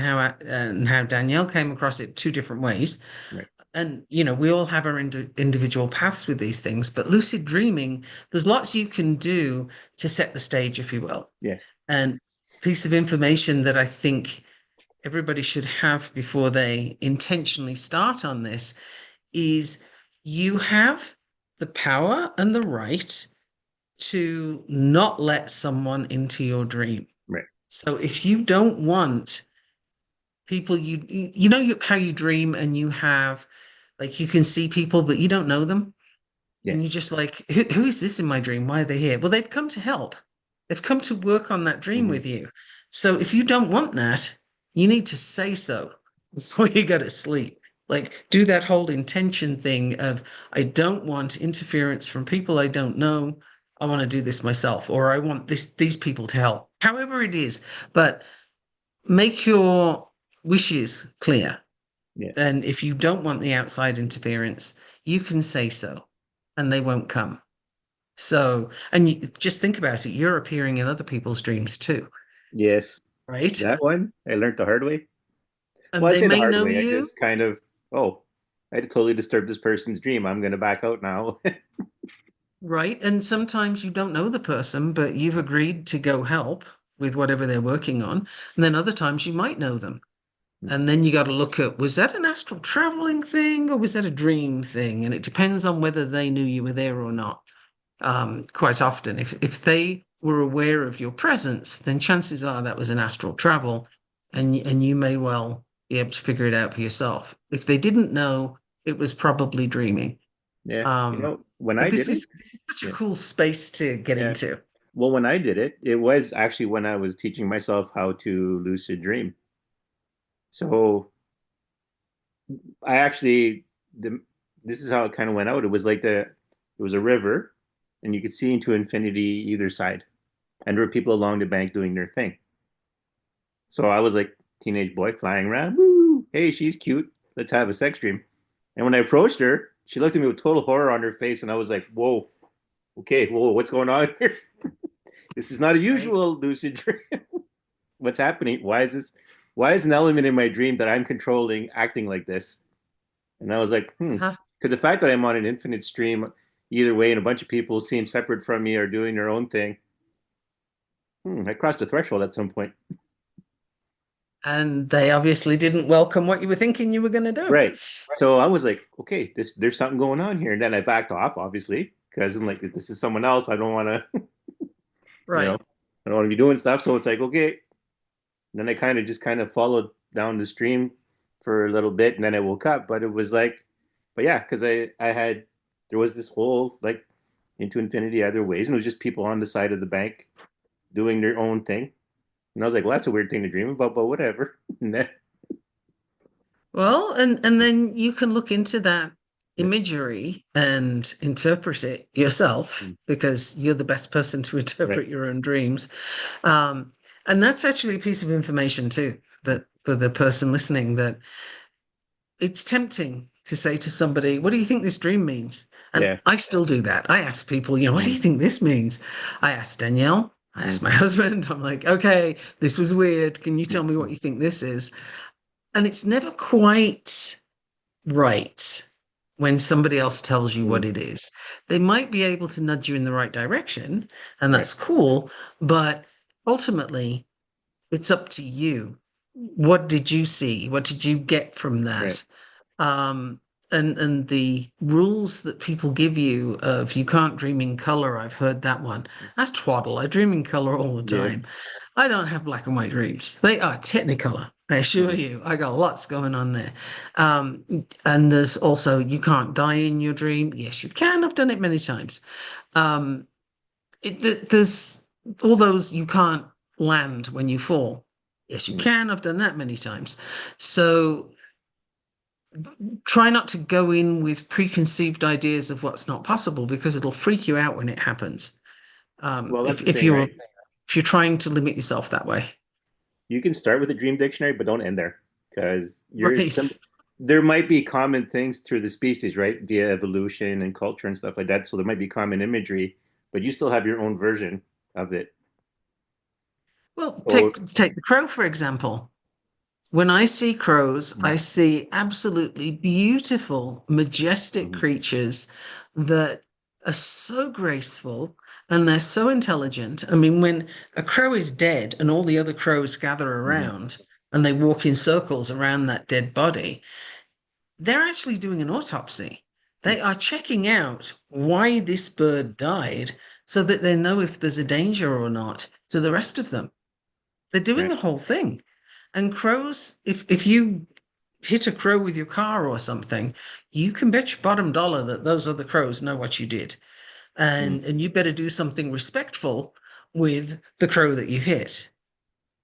how Danielle came across it two different ways. right. And we all have our individual paths with these things, but lucid dreaming, there's lots you can do to set the stage, if you will. Yes. And piece of information that I think everybody should have before they intentionally start on this is you have the power and the right to not let someone into your dream. Right. So if you don't want people, how you dream and you have like you can see people but you don't know them and you're Yes. just like who is this in my dream, why are they here? Well, they've come to help. They've come to work on that dream Hmm. with you. So if you don't want that, you need to say so before you go to sleep. Like do that whole intention thing of I don't want interference from people I don't know. I want to do this myself, or I want these people to help. However it is, but make your wishes clear. Yeah. And if you don't want the outside interference, you can say so, and they won't come. So, and you, just think about it, you're appearing in other people's dreams too, Yes. right? That one I learned the hard way. Well, And I they say the may hard know way. I you, just kind of, oh, I totally disturbed this person's dream. I'm going to back out now. right? And sometimes you don't know the person, but you've agreed to go help with whatever they're working on. And then other times you might know them. And then you got to look at, was that an astral traveling thing or was that a dream thing? And it depends on whether they knew you were there or not. Quite often, if they were aware of your presence, then chances are that was an astral travel, and you may well be able to figure it out for yourself. If they didn't know, it was probably dreaming. Yeah. When But I did it, this is such a yeah, cool space to get yeah. into. Well, when I did it, it was actually when I was teaching myself how to lucid dream. So I actually, the, this is how it kind of went out. It was like it was a river, and you could see into infinity either side, and there were people along the bank doing their thing. So I was like teenage boy flying around. Woo! Hey, she's cute. Let's have a sex dream. And when I approached her, she looked at me with total horror on her face, and I was like, "Whoa, okay, whoa, what's going on here? This is not a Right? usual lucid dream. What's happening? Why is this? Why is an element in my dream that I'm controlling acting like this?" And I was like, Huh? Because the fact that I'm on an infinite stream, either way, and a bunch of people seem separate from me or doing their own thing, I crossed a threshold at some point. And they obviously didn't welcome what you were thinking you were going to do. Right. So I was like, okay, there's something going on here. And then I backed off, obviously, because I'm like, if this is someone else, I don't want to, you know, Right. I don't want to be doing stuff. So it's like, okay. And then I kind of followed down the stream for a little bit, and then I woke up. But it was like, but yeah, because there was this whole like into infinity other ways, and it was just people on the side of the bank doing their own thing. And I was like, well, that's a weird thing to dream about, but whatever. And then, Well, and then you can look into that imagery and interpret it yourself because you're the best person to right. interpret your own dreams. Um, and that's actually a piece of information too, that for the person listening, that it's tempting to say to somebody, "What do you think this dream means?" And Yeah. I still do that. I ask people, "What do Mm, you think this means?" I asked Danielle, I asked mm, my husband, I'm like, "Okay, this was weird. Can you tell me what mm, you think this is?" And it's never quite right when somebody else tells you mm, what it is. They might be able to nudge you in the right direction, and right. that's cool, but ultimately, it's up to you. What did you see? What did you get from Right. that? Um, and the rules that people give you of you can't dream in color, I've heard that one. That's twaddle. I dream in color all the Yeah. time. I don't have black and white dreams. They are technicolor. I assure Mm, you, I got lots going on there. And there's also you can't die in your dream. Yes, you can. I've done it many times. Um, there's all those you can't land when you fall. Yes, you mm, can. I've done that many times. So try not to go in with preconceived ideas of what's not possible because it'll freak you out when it happens. Well, that's the If thing, you're right? if you're trying to limit yourself that way, You can start with a dream dictionary, but don't end there because right? there might be common things through the species, right? Via evolution and culture and stuff like that. So there might be common imagery, but you still have your own version of it. Well, So, take the crow for example. When I see crows, mm, I see absolutely beautiful, majestic mhm, creatures that are so graceful and they're so intelligent. I mean, when a crow is dead and all the other crows gather mhm, around and they walk in circles around that dead body, they're actually doing an autopsy. mm, They are checking out why this bird died so that they know if there's a danger or not to the rest of them. They're doing right. the whole thing. And crows, if you hit a crow with your car or something, you can bet your bottom dollar that those other crows know what you did. Mm, And you better do something respectful, with the crow that you hit,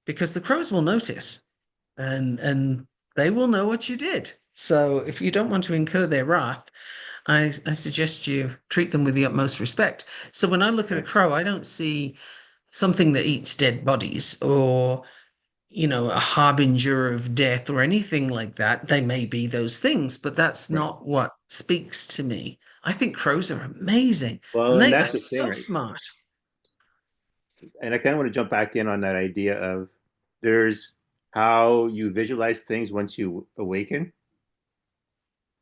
because the crows will notice and they will know what you did. So if you don't want to incur their wrath, I suggest you treat them with the utmost respect. So when I look at a Right. crow, I don't see something that eats dead bodies or, a harbinger of death or anything like that. They may be those things, but that's Right. not what speaks to me. I think crows are amazing Well, and and they are that's the thing, so right? smart. And I kind of want to jump back in on that idea of there's how you visualize things once you awaken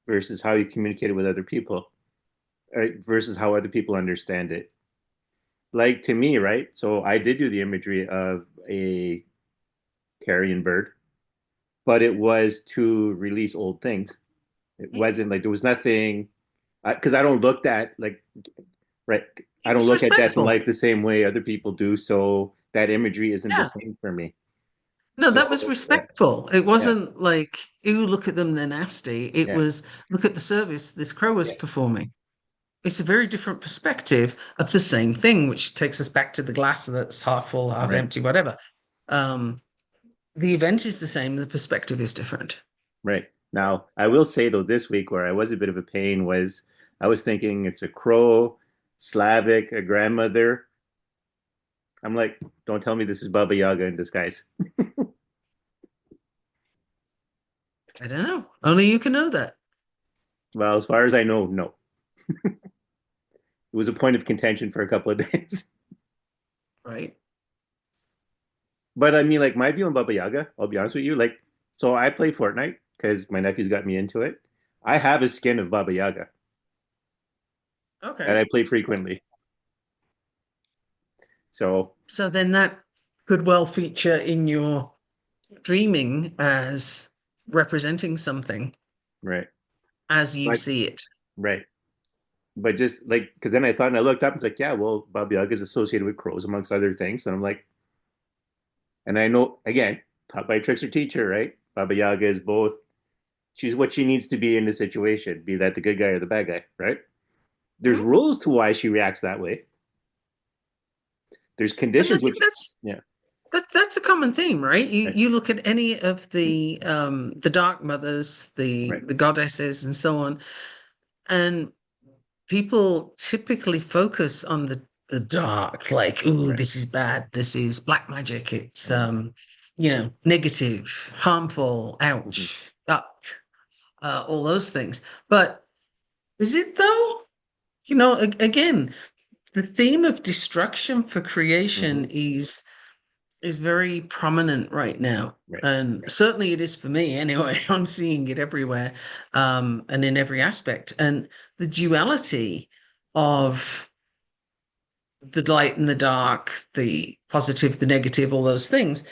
versus how you communicate it with other people, right? Versus how other people understand it. Like to me, right? So I did do the imagery of a carrion bird, but it was to release old things. It wasn't like there was nothing because I don't look at like right. I It don't was look at death and respectful. life the same way other people do. So that imagery isn't the Yeah. same for me. No, So that was yeah, respectful. It yeah, wasn't like, ooh, look at them, they're nasty. It yeah, was, look at the service this crow was yes, performing. It's a very different perspective of the same thing, which takes us back to the glass that's half full, half right, empty, whatever. Um, the event is the same, the perspective is different. right. Now I will say though, this week where I was a bit of a pain was I was thinking it's a crow, Slavic, a grandmother. I'm like, don't tell me this is Baba Yaga in disguise. I don't know. Only you can know that, Well, as far as I know, no. It was a point of contention for a couple of days. right? But I mean, like my view on Baba Yaga, I'll be honest with you. Like, so I play Fortnite because my nephews got me into it. I have a skin of Baba Yaga that Okay. I play frequently. So, So then that could well feature in your dreaming as representing something right. as you But, see it. right. But just like, because then I thought and I looked up and it's like, yeah, well, Baba Yaga is associated with crows amongst other things. And I'm like, and I know, again, taught by a trickster teacher, right? Baba Yaga is both, she's what she needs to be in the situation, be that the good guy or the bad guy, right? There's Mhm. rules to why she reacts that way. There's And I conditions think which, yeah, that's a common theme, right? You right, you look at any of the dark mothers, right, the goddesses and so on, and people typically focus on the dark, like, ooh, right, this is bad, this is black magic, it's right. negative, harmful, Mm-hmm. ouch, yuck, all those things. But is it though? Again, the theme of destruction for creation Mm-hmm. is very prominent right now. Right, And certainly it is for me anyway. I'm seeing it everywhere, and in every aspect. And the duality of the light and the dark, the positive, the negative, all those things,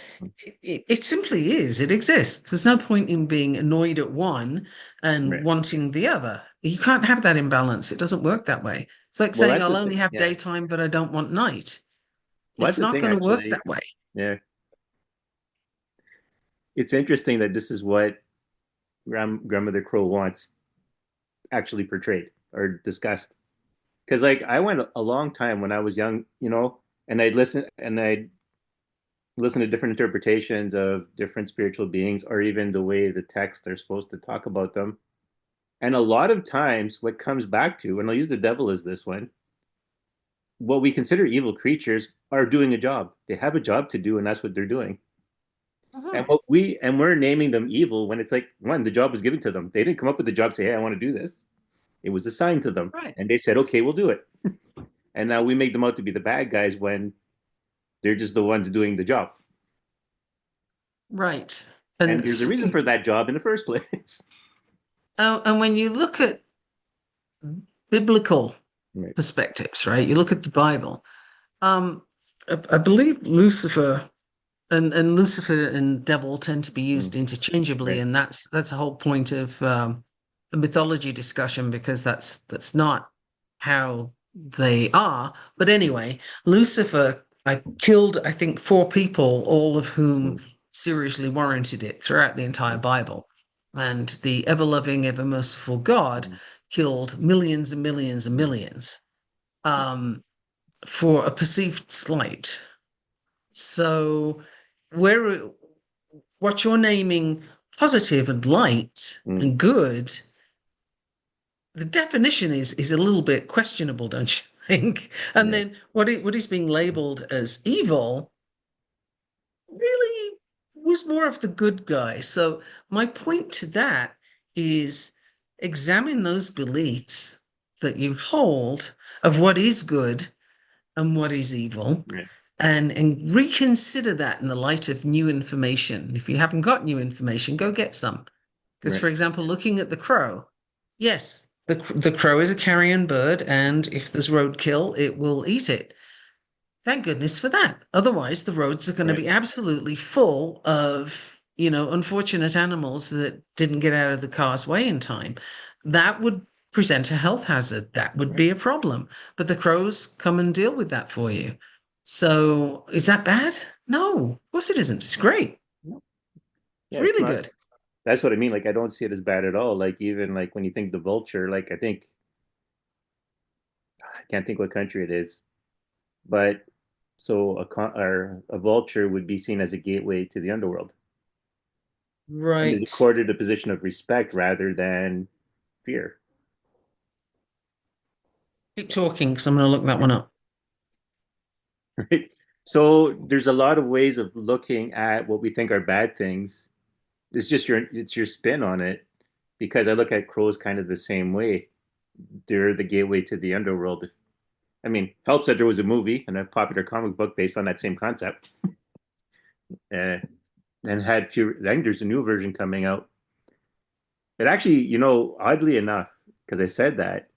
it simply is. It exists. There's no point in being annoyed at one and right. wanting the other. You can't have that imbalance. It doesn't work that way. It's like Well, saying, that's I'll the only thing. have Yeah. daytime, but I don't want night. Well, that's It's the not thing, going to work actually. that way. Yeah. It's interesting that this is what Grandmother Crow wants actually portrayed or discussed. Because, like, I went a long time when I was young, and I'd listen to different interpretations of different spiritual beings or even the way the texts are supposed to talk about them. And a lot of times, what comes back to, and I'll use the devil as this one, what we consider evil creatures are doing a job. They have a job to do, and that's what they're doing. And Mhm. we're naming them evil when it's like one, the job was given to them. They didn't come up with the job, say, "Hey, I want to do this." It was assigned to them, Right. and they said, "Okay, we'll do it." And now we make them out to be the bad guys when they're just the ones doing the job. Right. And And there's a reason for that job in the first place. and when you look at biblical Right. perspectives, right? You look at the Bible. Um, I believe Lucifer and Lucifer and devil tend to be Mm, used interchangeably, right. and that's the whole point of the mythology discussion because that's not how they are. But Mm, anyway, Lucifer, I killed, I think, four people, all of whom mm, seriously warranted it throughout the entire mm, Bible. And the ever-loving, ever-merciful God mm, killed millions and millions and mm, millions. Um, for a perceived slight. So where what you're naming positive and light Mm, and good, the definition is a little bit questionable, don't you think? And right, then what is being labeled as evil really was more of the good guy. So my point to that is examine those beliefs that you hold of what is good and what is evil, right, and reconsider that in the light of new information. If you haven't got new information, go get some. Because, right, for example, looking at the crow, yes, the crow is a carrion bird, and if there's roadkill, it will eat it. Thank goodness for that. Otherwise, the roads are going to right, be absolutely full of, unfortunate animals that didn't get out of the car's way in time. That would present a health hazard. That would right. be a problem. But the crows come and deal with that for you. So is that bad? No, of course it isn't. It's great. No, It's yeah, it's really not. good. That's what I mean. Like, I don't see it as bad at all. Like, even like when you think the vulture, like, I think I can't think what country it is, but so or a vulture would be seen as a gateway to the underworld and is Right. accorded a position of respect rather than fear. Keep talking because I'm going to look that one up. Right? So there's a lot of ways of looking at what we think are bad things. It's your spin on it because I look at crows kind of the same way. They're the gateway to the underworld. I mean, helps that there was a movie and a popular comic book based on that same concept, uh, and had few. I think there's a new version coming out. It actually, oddly enough, because I said that,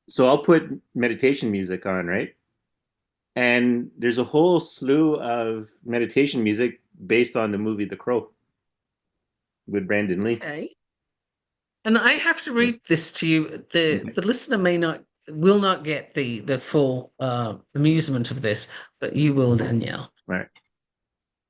so I'll put meditation music on, right? And there's a whole slew of meditation music based on the movie The Crow with Brandon Lee. Okay. And I have to Yeah. read this to you. The Okay. listener will not get the full amusement of this, but you will, Danielle. All right.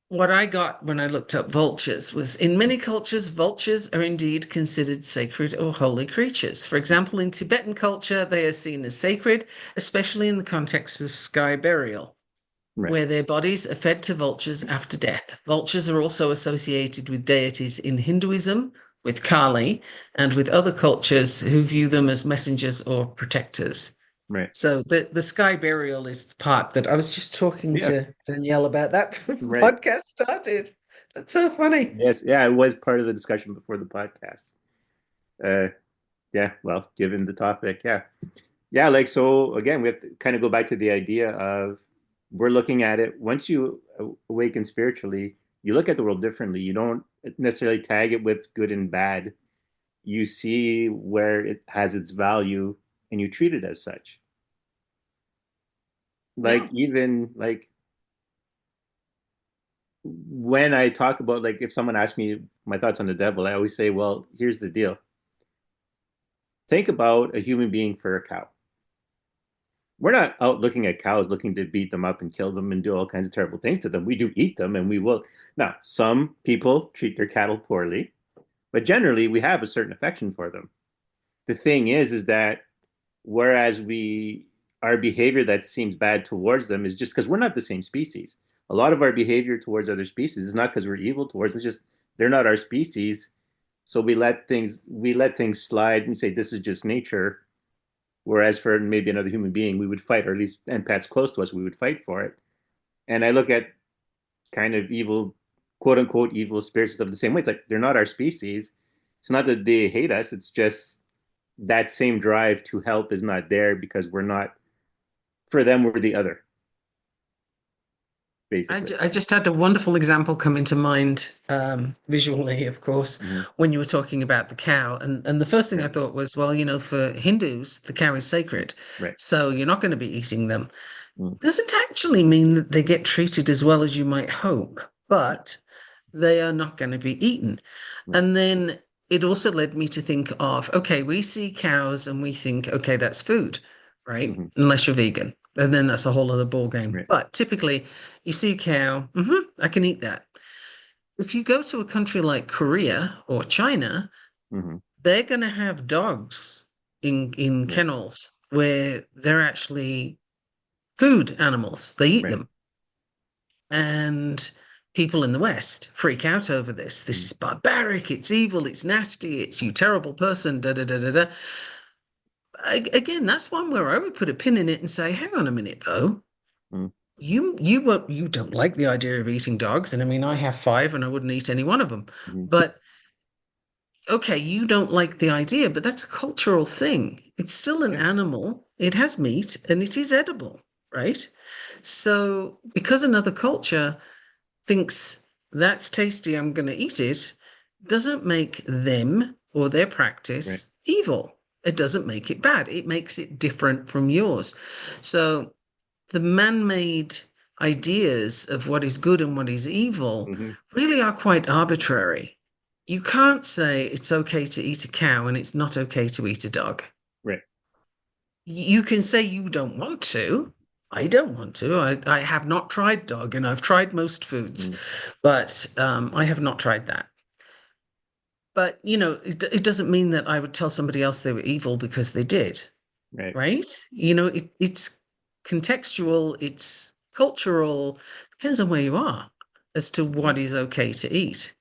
What I got when I looked up vultures was in many cultures, vultures are indeed considered sacred or holy creatures. For example, in Tibetan culture, they are seen as sacred, especially in the context of sky burial, Right. where their bodies are fed to vultures after death. Vultures are also associated with deities in Hinduism, with Kali, and with other cultures who view them as messengers or protectors. Right. So the sky burial is the part that I was just talking Yeah. to Danielle about that Right. podcast started. That's so funny. Yes. Yeah. It was part of the discussion before the podcast. Uh, yeah. Well, given the topic, yeah. Yeah. Like, so again, we have to kind of go back to the idea of we're looking at it. Once you awaken spiritually, you look at the world differently. You don't necessarily tag it with good and bad. You see where it has its value and you treat it as such. Like, Yeah. even like when I talk about, like, if someone asks me my thoughts on the devil, I always say, well, here's the deal. Think about a human being for a cow. We're not out looking at cows looking to beat them up and kill them and do all kinds of terrible things to them. We do eat them and we will. Now, some people treat their cattle poorly, but generally we have a certain affection for them. The thing is that whereas our behavior that seems bad towards them is just because we're not the same species. A lot of our behavior towards other species is not because we're evil towards them, it's just they're not our species. So we let things slide and say this is just nature. Whereas for maybe another human being, we would fight, or at least empaths close to us, we would fight for it. And I look at kind of evil, quote unquote, evil spirits and stuff the same way. It's like they're not our species. It's not that they hate us. It's just that same drive to help is not there because we're not, for them, we're the other, basically. I just had a wonderful example come into mind visually, of course, Mm-hmm. when you were talking about the cow. And the first thing I Right. thought was, well, for Hindus, the cow is sacred. Right. So you're not going to be eating them. Mm. Doesn't actually mean that they get treated as well as you might hope, but they are not going to be eaten. Right. And then it also led me to think of, okay, we see cows and we think, okay, that's food, right? Mm-hmm. Unless you're vegan. And then that's a whole other ball game. Right. But typically, you see a cow, I can eat that. If you go to a country like Korea or China, Mm-hmm. they're going to have dogs in Right. kennels where they're actually food animals. They eat Right. them. And people in the West freak out over this. This Mm, is barbaric, it's evil, it's nasty, it's you terrible person, da da da da da. Again, that's one where I would put a pin in it and say, hang on a minute though. mm, You don't like the idea of eating dogs, and I mean I have five and I wouldn't eat any one of them. mm, But okay, you don't like the idea, but that's a cultural thing. It's still an yeah. animal, it has meat, and it is edible, right? So because another culture thinks that's tasty, I'm going to eat it, doesn't make them or their Right. practice evil. It doesn't make it bad. It makes it different from yours. So the man made ideas of what is good and what is evil Hmm. really are quite arbitrary. You can't say it's okay to eat a cow and it's not okay to eat a dog. Right. You can say you don't want to. I don't want to. I have not tried dog and I've tried most foods, Mm, but I have not tried that. But, it doesn't mean that I would tell somebody else they were evil because they did, right. right? It's contextual, it's cultural, depends on where you are as to what Mm, is okay to eat.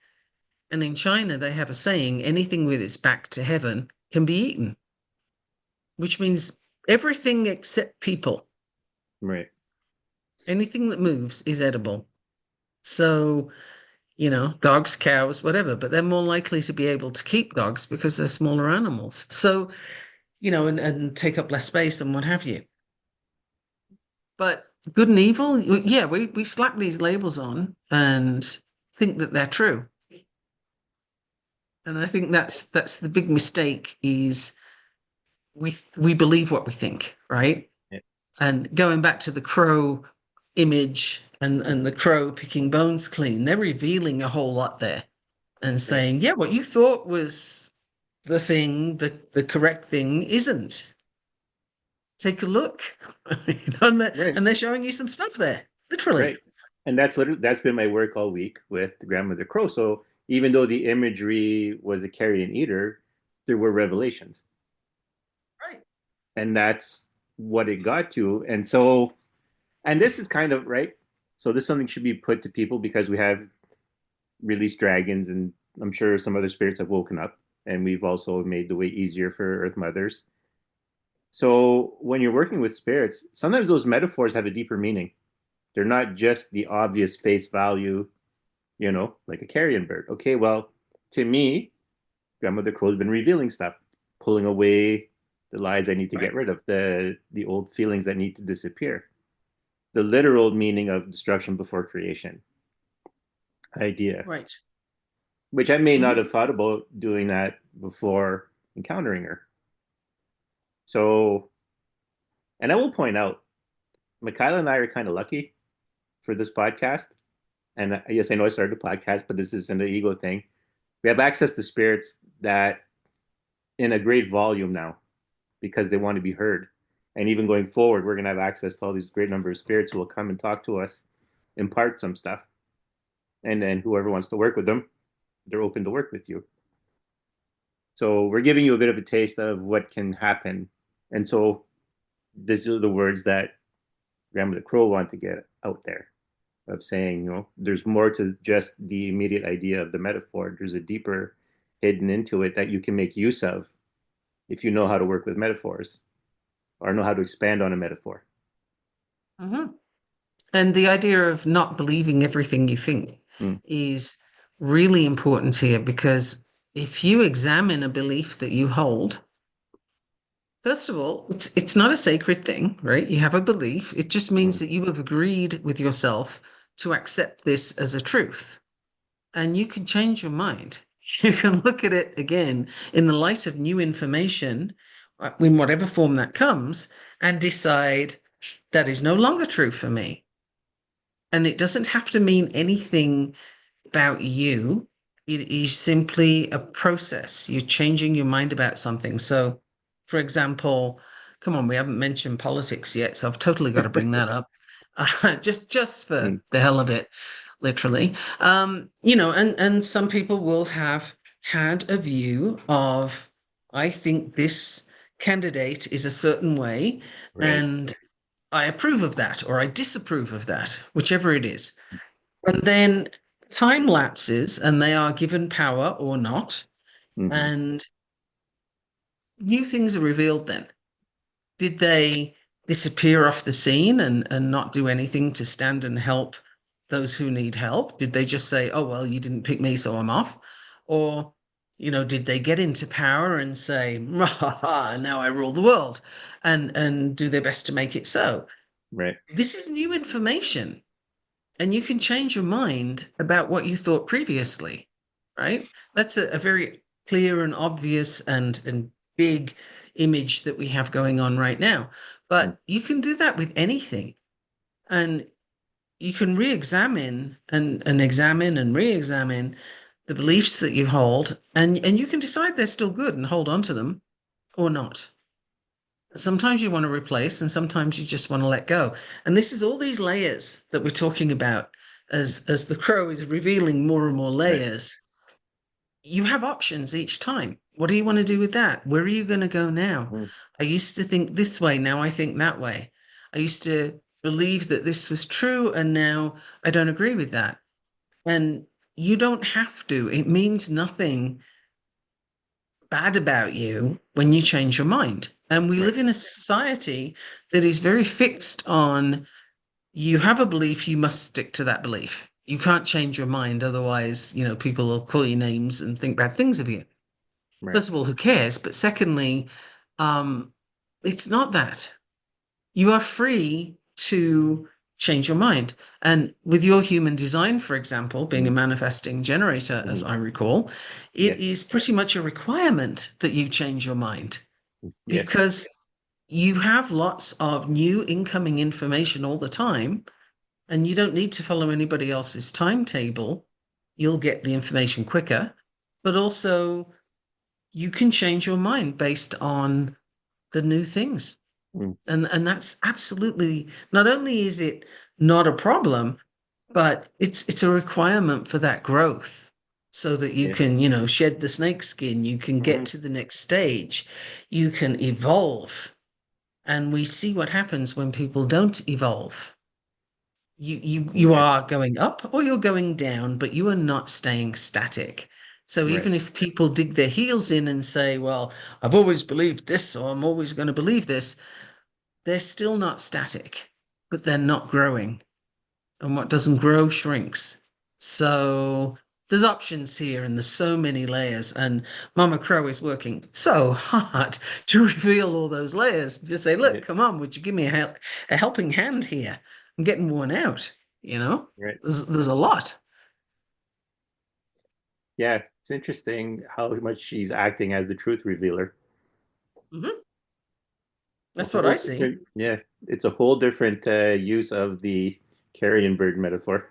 And in China, they have a saying anything with its back to heaven can be eaten, which means everything except people. right. Anything that moves is edible. So, dogs, cows, whatever, but they're more likely to be able to keep dogs because they're smaller animals. So, and take up less space and what have you. But good and evil, yeah, we slap these labels on and think that they're true. And I think that's the big mistake is we believe what we think, right? Yeah. And going back to the crow image and the crow picking bones clean, they're revealing a whole lot there and Right. saying, yeah, what you thought was the thing, the correct thing isn't. Take a look. Right. And they're showing you some stuff there, literally. Right. And that's been my work all week with the grandmother crow. So even though the imagery was a carrion eater, there were revelations. Right. And that's what it got to. And so, and this is kind of right. So this is something should be put to people because we have released dragons, and I'm sure some other spirits have woken up, and we've also made the way easier for Earth Mothers. So when you're working with spirits, sometimes those metaphors have a deeper meaning. They're not just the obvious face value, like a carrion bird. Okay, well, to me, Grandmother Crow's been revealing stuff, pulling away the lies I need to get Right. rid of, the old feelings that need to disappear. The literal meaning of destruction before creation idea, Right. which I may not Hmm. have thought about doing that before encountering her. So, and I will point out, Michaela and I are kind of lucky for this podcast. And yes, I know I started a podcast, but this isn't an ego thing. We have access to spirits that in a great volume now because they want to be heard. And even going forward, we're going to have access to all these great number of spirits who will come and talk to us, impart some stuff. And then whoever wants to work with them, they're open to work with you. So we're giving you a bit of a taste of what can happen. And so these are the words that Grandmother Crow wanted to get out there of saying, there's more to just the immediate idea of the metaphor. There's a deeper hidden into it that you can make use of if you know how to work with metaphors or know how to expand on a metaphor. Hmm. And the idea of not believing everything you think Mm, is really important here because if you examine a belief that you hold, first of all, it's not a sacred thing, right? You have a belief. It just means mm, that you have agreed with yourself to accept this as a truth. And you can change your mind. You can look at it again in the light of new information, in whatever form that comes, and decide that is no longer true for me. And it doesn't have to mean anything about you. It is simply a process. You're changing your mind about something. So, for example, come on, we haven't mentioned politics yet, so I've totally got to bring that up. Just for mm, the hell of it, literally. And some people will have had a view of, I think this candidate is a certain way, right. and I approve of that or I disapprove of that, whichever it is. And then time lapses and they are given power or not, Hmm. and new things are revealed then. Did they disappear off the scene and not do anything to stand and help those who need help? Did they just say, oh, well, you didn't pick me, so I'm off? Or, did they get into power and say, ha, ha, ha, now I rule the world and do their best to make it so? Right. This is new information, and you can change your mind about what you thought previously, right? That's a very clear and obvious and big image that we have going on right now. Mm. But you can do that with anything, and you can re-examine and examine and re-examine the beliefs that you hold, and you can decide they're still good and hold on to them or not. Sometimes you want to replace, and sometimes you just want to let go. And this is all these layers that we're talking about as the crow is revealing more and more Right. layers. You have options each time. What do you want to do with that? Where are you going to go now? Mm. I used to think this way, now I think that way. I used to believe that this was true, and now I don't agree with that. And you don't have to. It means nothing bad about you when you change your mind. And we Right. live in a society that is very fixed on you have a belief, you must stick to that belief. You can't change your mind, otherwise, people will call you names and think bad things of you. Right. First of all, who cares? But secondly, um, it's not that. You are free to change your mind. And with your human design, for example, being a Mm. manifesting generator, as Hmm. I recall, it Yes. is pretty much a requirement that you change your mind Yes. because you have lots of new incoming information all the time, and you don't need to follow anybody else's timetable. You'll get the information quicker, but also you can change your mind based on the new things. Mm. And that's absolutely, not only is it not a problem, but it's a requirement for that growth so that you Yeah. can, shed the snake skin, you can get Hmm. to the next stage, you can evolve. And we see what happens when people don't evolve. You Yeah. are going up or you're going down, but you are not staying static. So Right. even if people dig their heels in and say, well, I've always believed this, or I'm always going to believe this, they're still not static, but they're not growing. And what doesn't grow shrinks. So there's options here, and there's so many layers. And Mama Crow is working so hard to reveal all those layers. Just say, Yeah. look, come on, would you give me a helping hand here? I'm getting worn out, you know? Right. There's a lot. Yeah. It's interesting how much she's acting as the truth revealer. Hmm. A That's what I whole see. different, yeah. It's a whole different use of the carrion bird metaphor,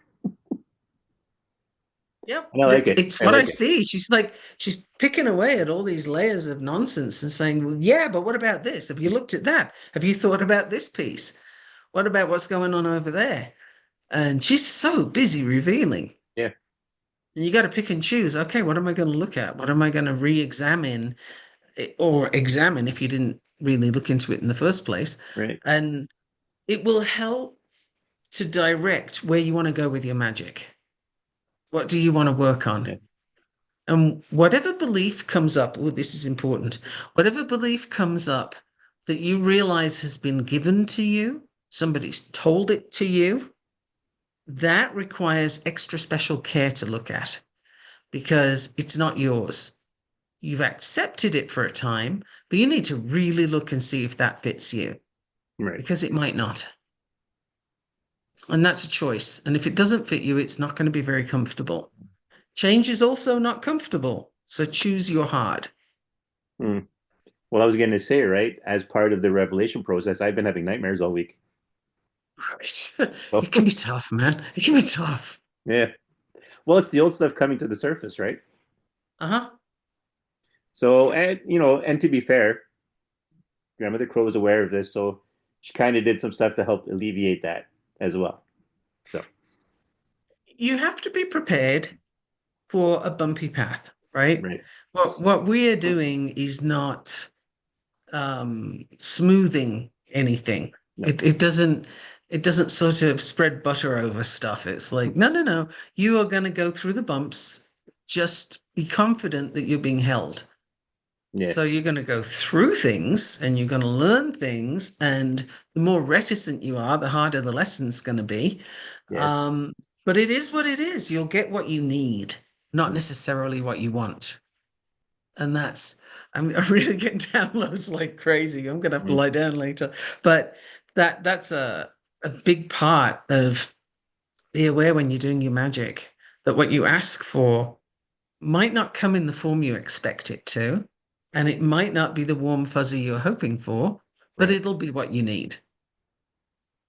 Yep. and I like That's it. it's I what I like it. see. She's picking away at all these layers of nonsense and saying, well, yeah, but what about this? Have you looked at that? Have you thought about this piece? What about what's going on over there? And she's so busy revealing. Yeah. And you got to pick and choose. Okay, what am I going to look at? What am I going to re-examine or examine if you didn't really look into it in the first place? Right. And it will help to direct where you want to go with your magic. What do you want to work on? Yes. And whatever belief comes up, oh, this is important. Whatever belief comes up that you realize has been given to you, somebody's told it to you, that requires extra special care to look at because it's not yours. You've accepted it for a time, but you need to really look and see if that fits you Right. because it might not. And that's a choice. And if it doesn't fit you, it's not going to be very comfortable. Change is also not comfortable. So choose your hard. Mm. Well, I was going to say, right, as part of the revelation process, I've been having nightmares all week. Right. So, It can be tough, man. It can be tough. yeah. Well, it's the old stuff coming to the surface, right? Uh-huh. So, and and to be fair, Grandmother Crow was aware of this, so she kind of did some stuff to help alleviate that as well. So, You have to be prepared for a bumpy path, right? right. What we are doing is not smoothing anything. No. It doesn't sort of spread butter over stuff. It's like, no, no, no. You are going to go through the bumps. Just be confident that you're being held. So Yes. you're going to go through things and you're going to learn things. And the more reticent you are, the harder the lesson's going to be. Yes. Um, but it is what it is. You'll get what you need, not Mm. necessarily what you want. And I'm really getting downloads like crazy. I'm gonna have to Mm. lie down later. But that's a big part of be aware when you're doing your magic that what you ask for might not come in the form you expect it to, and it might not be the warm fuzzy you're hoping for, but Right. it'll be what you need.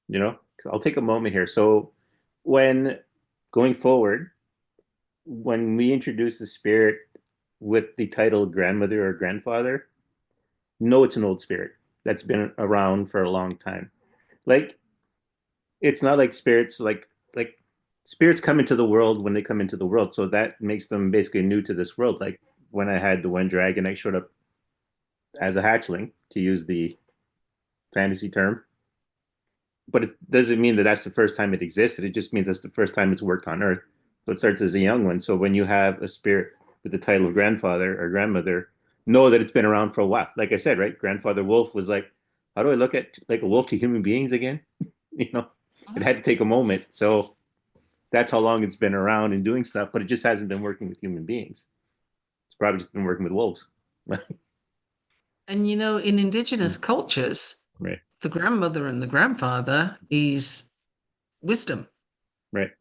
You know, 'cause I'll take a moment here. So when going forward, when we introduce the spirit with the title grandmother or grandfather, no, it's an old spirit that's been around for a long time. Like it's not like spirits like spirits come into the world when they come into the world, so that makes them basically new to this world. Like when I had the one dragon, I showed up as a hatchling, to use the fantasy term, but it doesn't mean that that's the first time it existed. It just means that's the first time it's worked on Earth. So it starts as a young one. So when you have a spirit with the title of grandfather or grandmother, know that it's been around for a while. Like I said, right? Grandfather Wolf was like, how do I look at like a wolf to human beings again? You know, it Mhm. had to take a moment. So that's how long it's been around and doing stuff, but it just hasn't been working with human beings. It's probably just been working with wolves. And in indigenous cultures, Right, the grandmother and the grandfather is wisdom. right.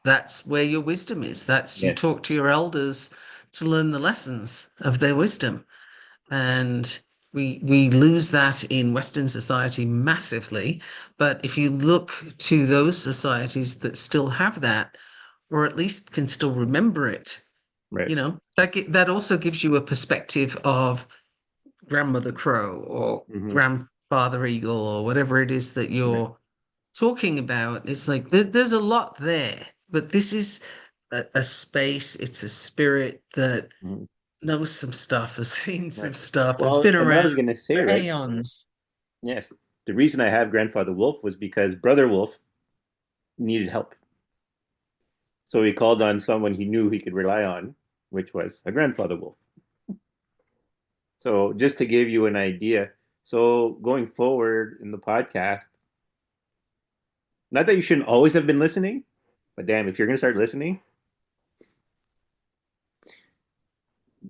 That's where your wisdom is. That's you Yes, talk to your elders to learn the lessons of their wisdom. And we lose that in Western society massively. But if you look to those societies that still have that, or at least can still remember it, right. that also gives you a perspective of grandmother crow or Hmm. grandfather eagle or whatever it is that Right. you're talking about. It's like there's a lot there, but this is a space, it's a spirit that Hmm. knows some stuff, has seen Right. some stuff, has Well, been and what I around was going to say, for right? aeons. Yes. The reason I have Grandfather Wolf was because Brother Wolf needed help. So he called on someone he knew he could rely on, which was a Grandfather Wolf. So just to give you an idea, so going forward in the podcast, not that you shouldn't always have been listening, but damn, if you're going to start listening,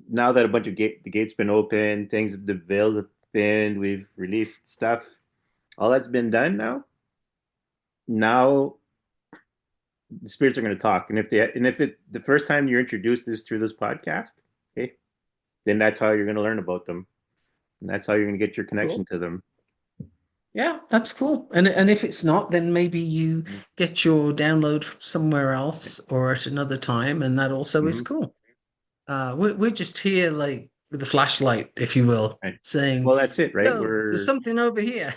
now that a bunch of the gates been open, things the veils have thinned, we've released stuff, all that's been done now. Now the spirits are going to talk, and if it the first time you're introduced is through this podcast, okay, then that's how you're going to learn about them, and that's how you're going to get your Cool. connection to them. Yeah, that's cool. And if it's not, then maybe you get your download from somewhere else or at another time, and that also is Mm-hmm. cool. We're just here like with a flashlight, if you will, Right. saying, Well, that's it, right? "Yo, there's something over here."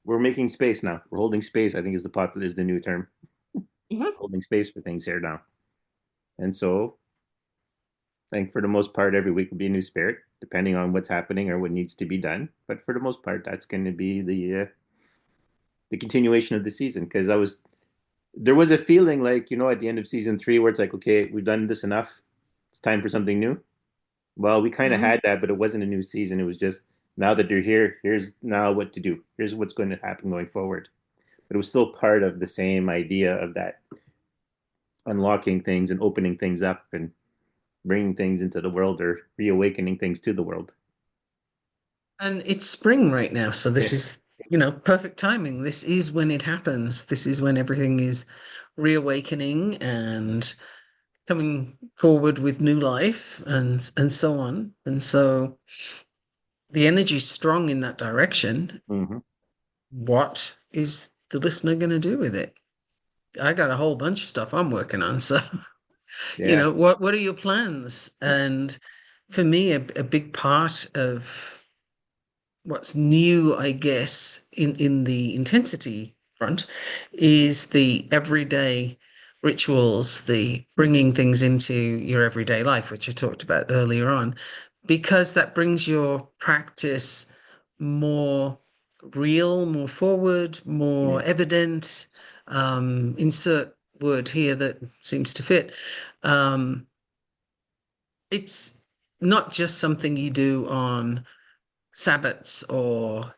We're making space now. We're holding space. I think is the new term. Mhm. Holding space for things here now, and so I think for the most part, every week will be a new spirit, depending on what's happening or what needs to be done. But for the most part, that's going to be the continuation of the season. Because there was a feeling like at the end of season three where it's like, okay, we've done this enough. It's time for something new. Well, we kind of Mhm. had that, but it wasn't a new season. It was just now that they're here. Here's now what to do. Here's what's going to happen going forward. But it was still part of the same idea of that unlocking things and opening things up and bringing things into the world or reawakening things to the world. And it's spring right now, so this Yes. is, perfect timing. This is when it happens. This is when everything is reawakening and coming forward with new life and so on. And so the energy's strong in that direction. Mm-hmm. What is the listener going to do with it? I got a whole bunch of stuff I'm working on. So, Yeah. what are your plans? And for me, a big part of what's new, I guess, in the intensity front is the everyday rituals, the bringing things into your everyday life, which I talked about earlier on, because that brings your practice more real, more forward, more Yeah. evident. Insert word here that seems to fit. Um, it's not just something you do on Sabbats or,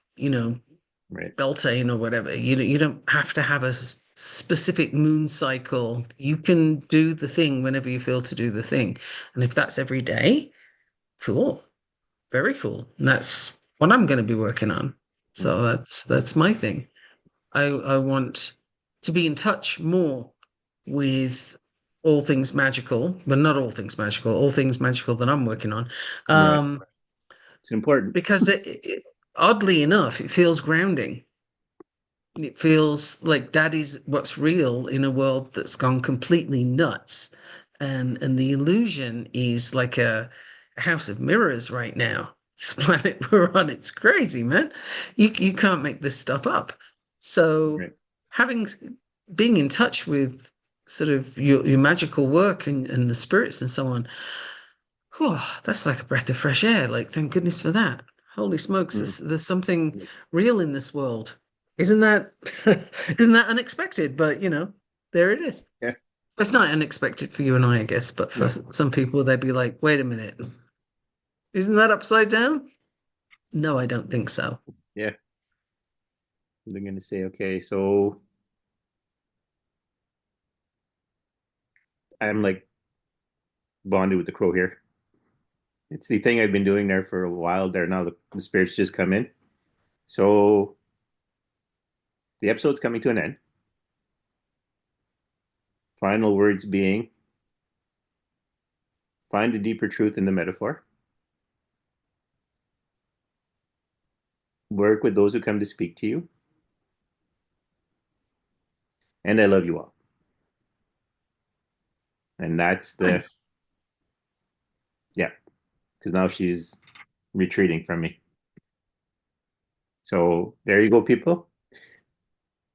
Right. Beltane or whatever. You don't have to have a specific moon cycle. You can do the thing whenever you feel to do the thing. And if that's every day, cool. Very cool. And that's what I'm going to be working on. Mm. So that's my thing. I want to be in touch more with all things magical, but not all things magical that I'm working on. Right. Um, It's important. because oddly enough, it feels grounding. It feels like that is what's real in a world that's gone completely nuts. And the illusion is like a house of mirrors right now. This planet we're on, it's crazy, man. You can't make this stuff up. So Right. having being in touch with sort of your magical work and the spirits and so on, whew, that's like a breath of fresh air. Like, thank goodness for that. Holy smokes, Mm. there's something real in this world. Isn't that isn't that unexpected? But there it is. Yeah. It's not unexpected for you and I guess, but for No. some people, they'd be like, "Wait a minute, isn't that upside down?" No, I don't think so. Yeah. They're going to say, okay, so I'm like bonded with the crow here. It's the thing I've been doing there for a while there now. The spirits just come in. So the episode's coming to an end. Final words being find a deeper truth in the metaphor. Work with those who come to speak to you. And I love you all. And that's the, Nice. yeah, because now she's retreating from me. So there you go, people.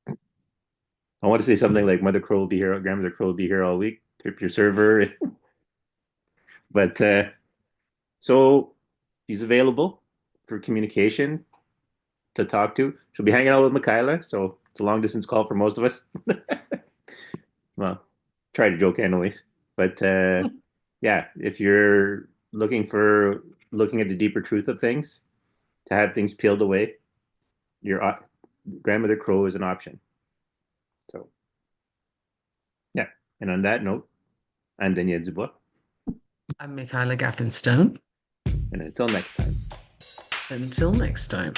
I want to say something like Mother Crow will be here, Grandmother Crow will be here all week. Trip your server. But so she's available for communication to talk to. She'll be hanging out with Michaela, so it's a long distance call for most of us. Well, try to joke anyways. But yeah, if you're looking at the deeper truth of things, to have things peeled away, your grandmother crow is an option. So yeah. And on that note, I'm Daniel Dubois. I'm Michaela Gaffinstone. And until next time. Until next time.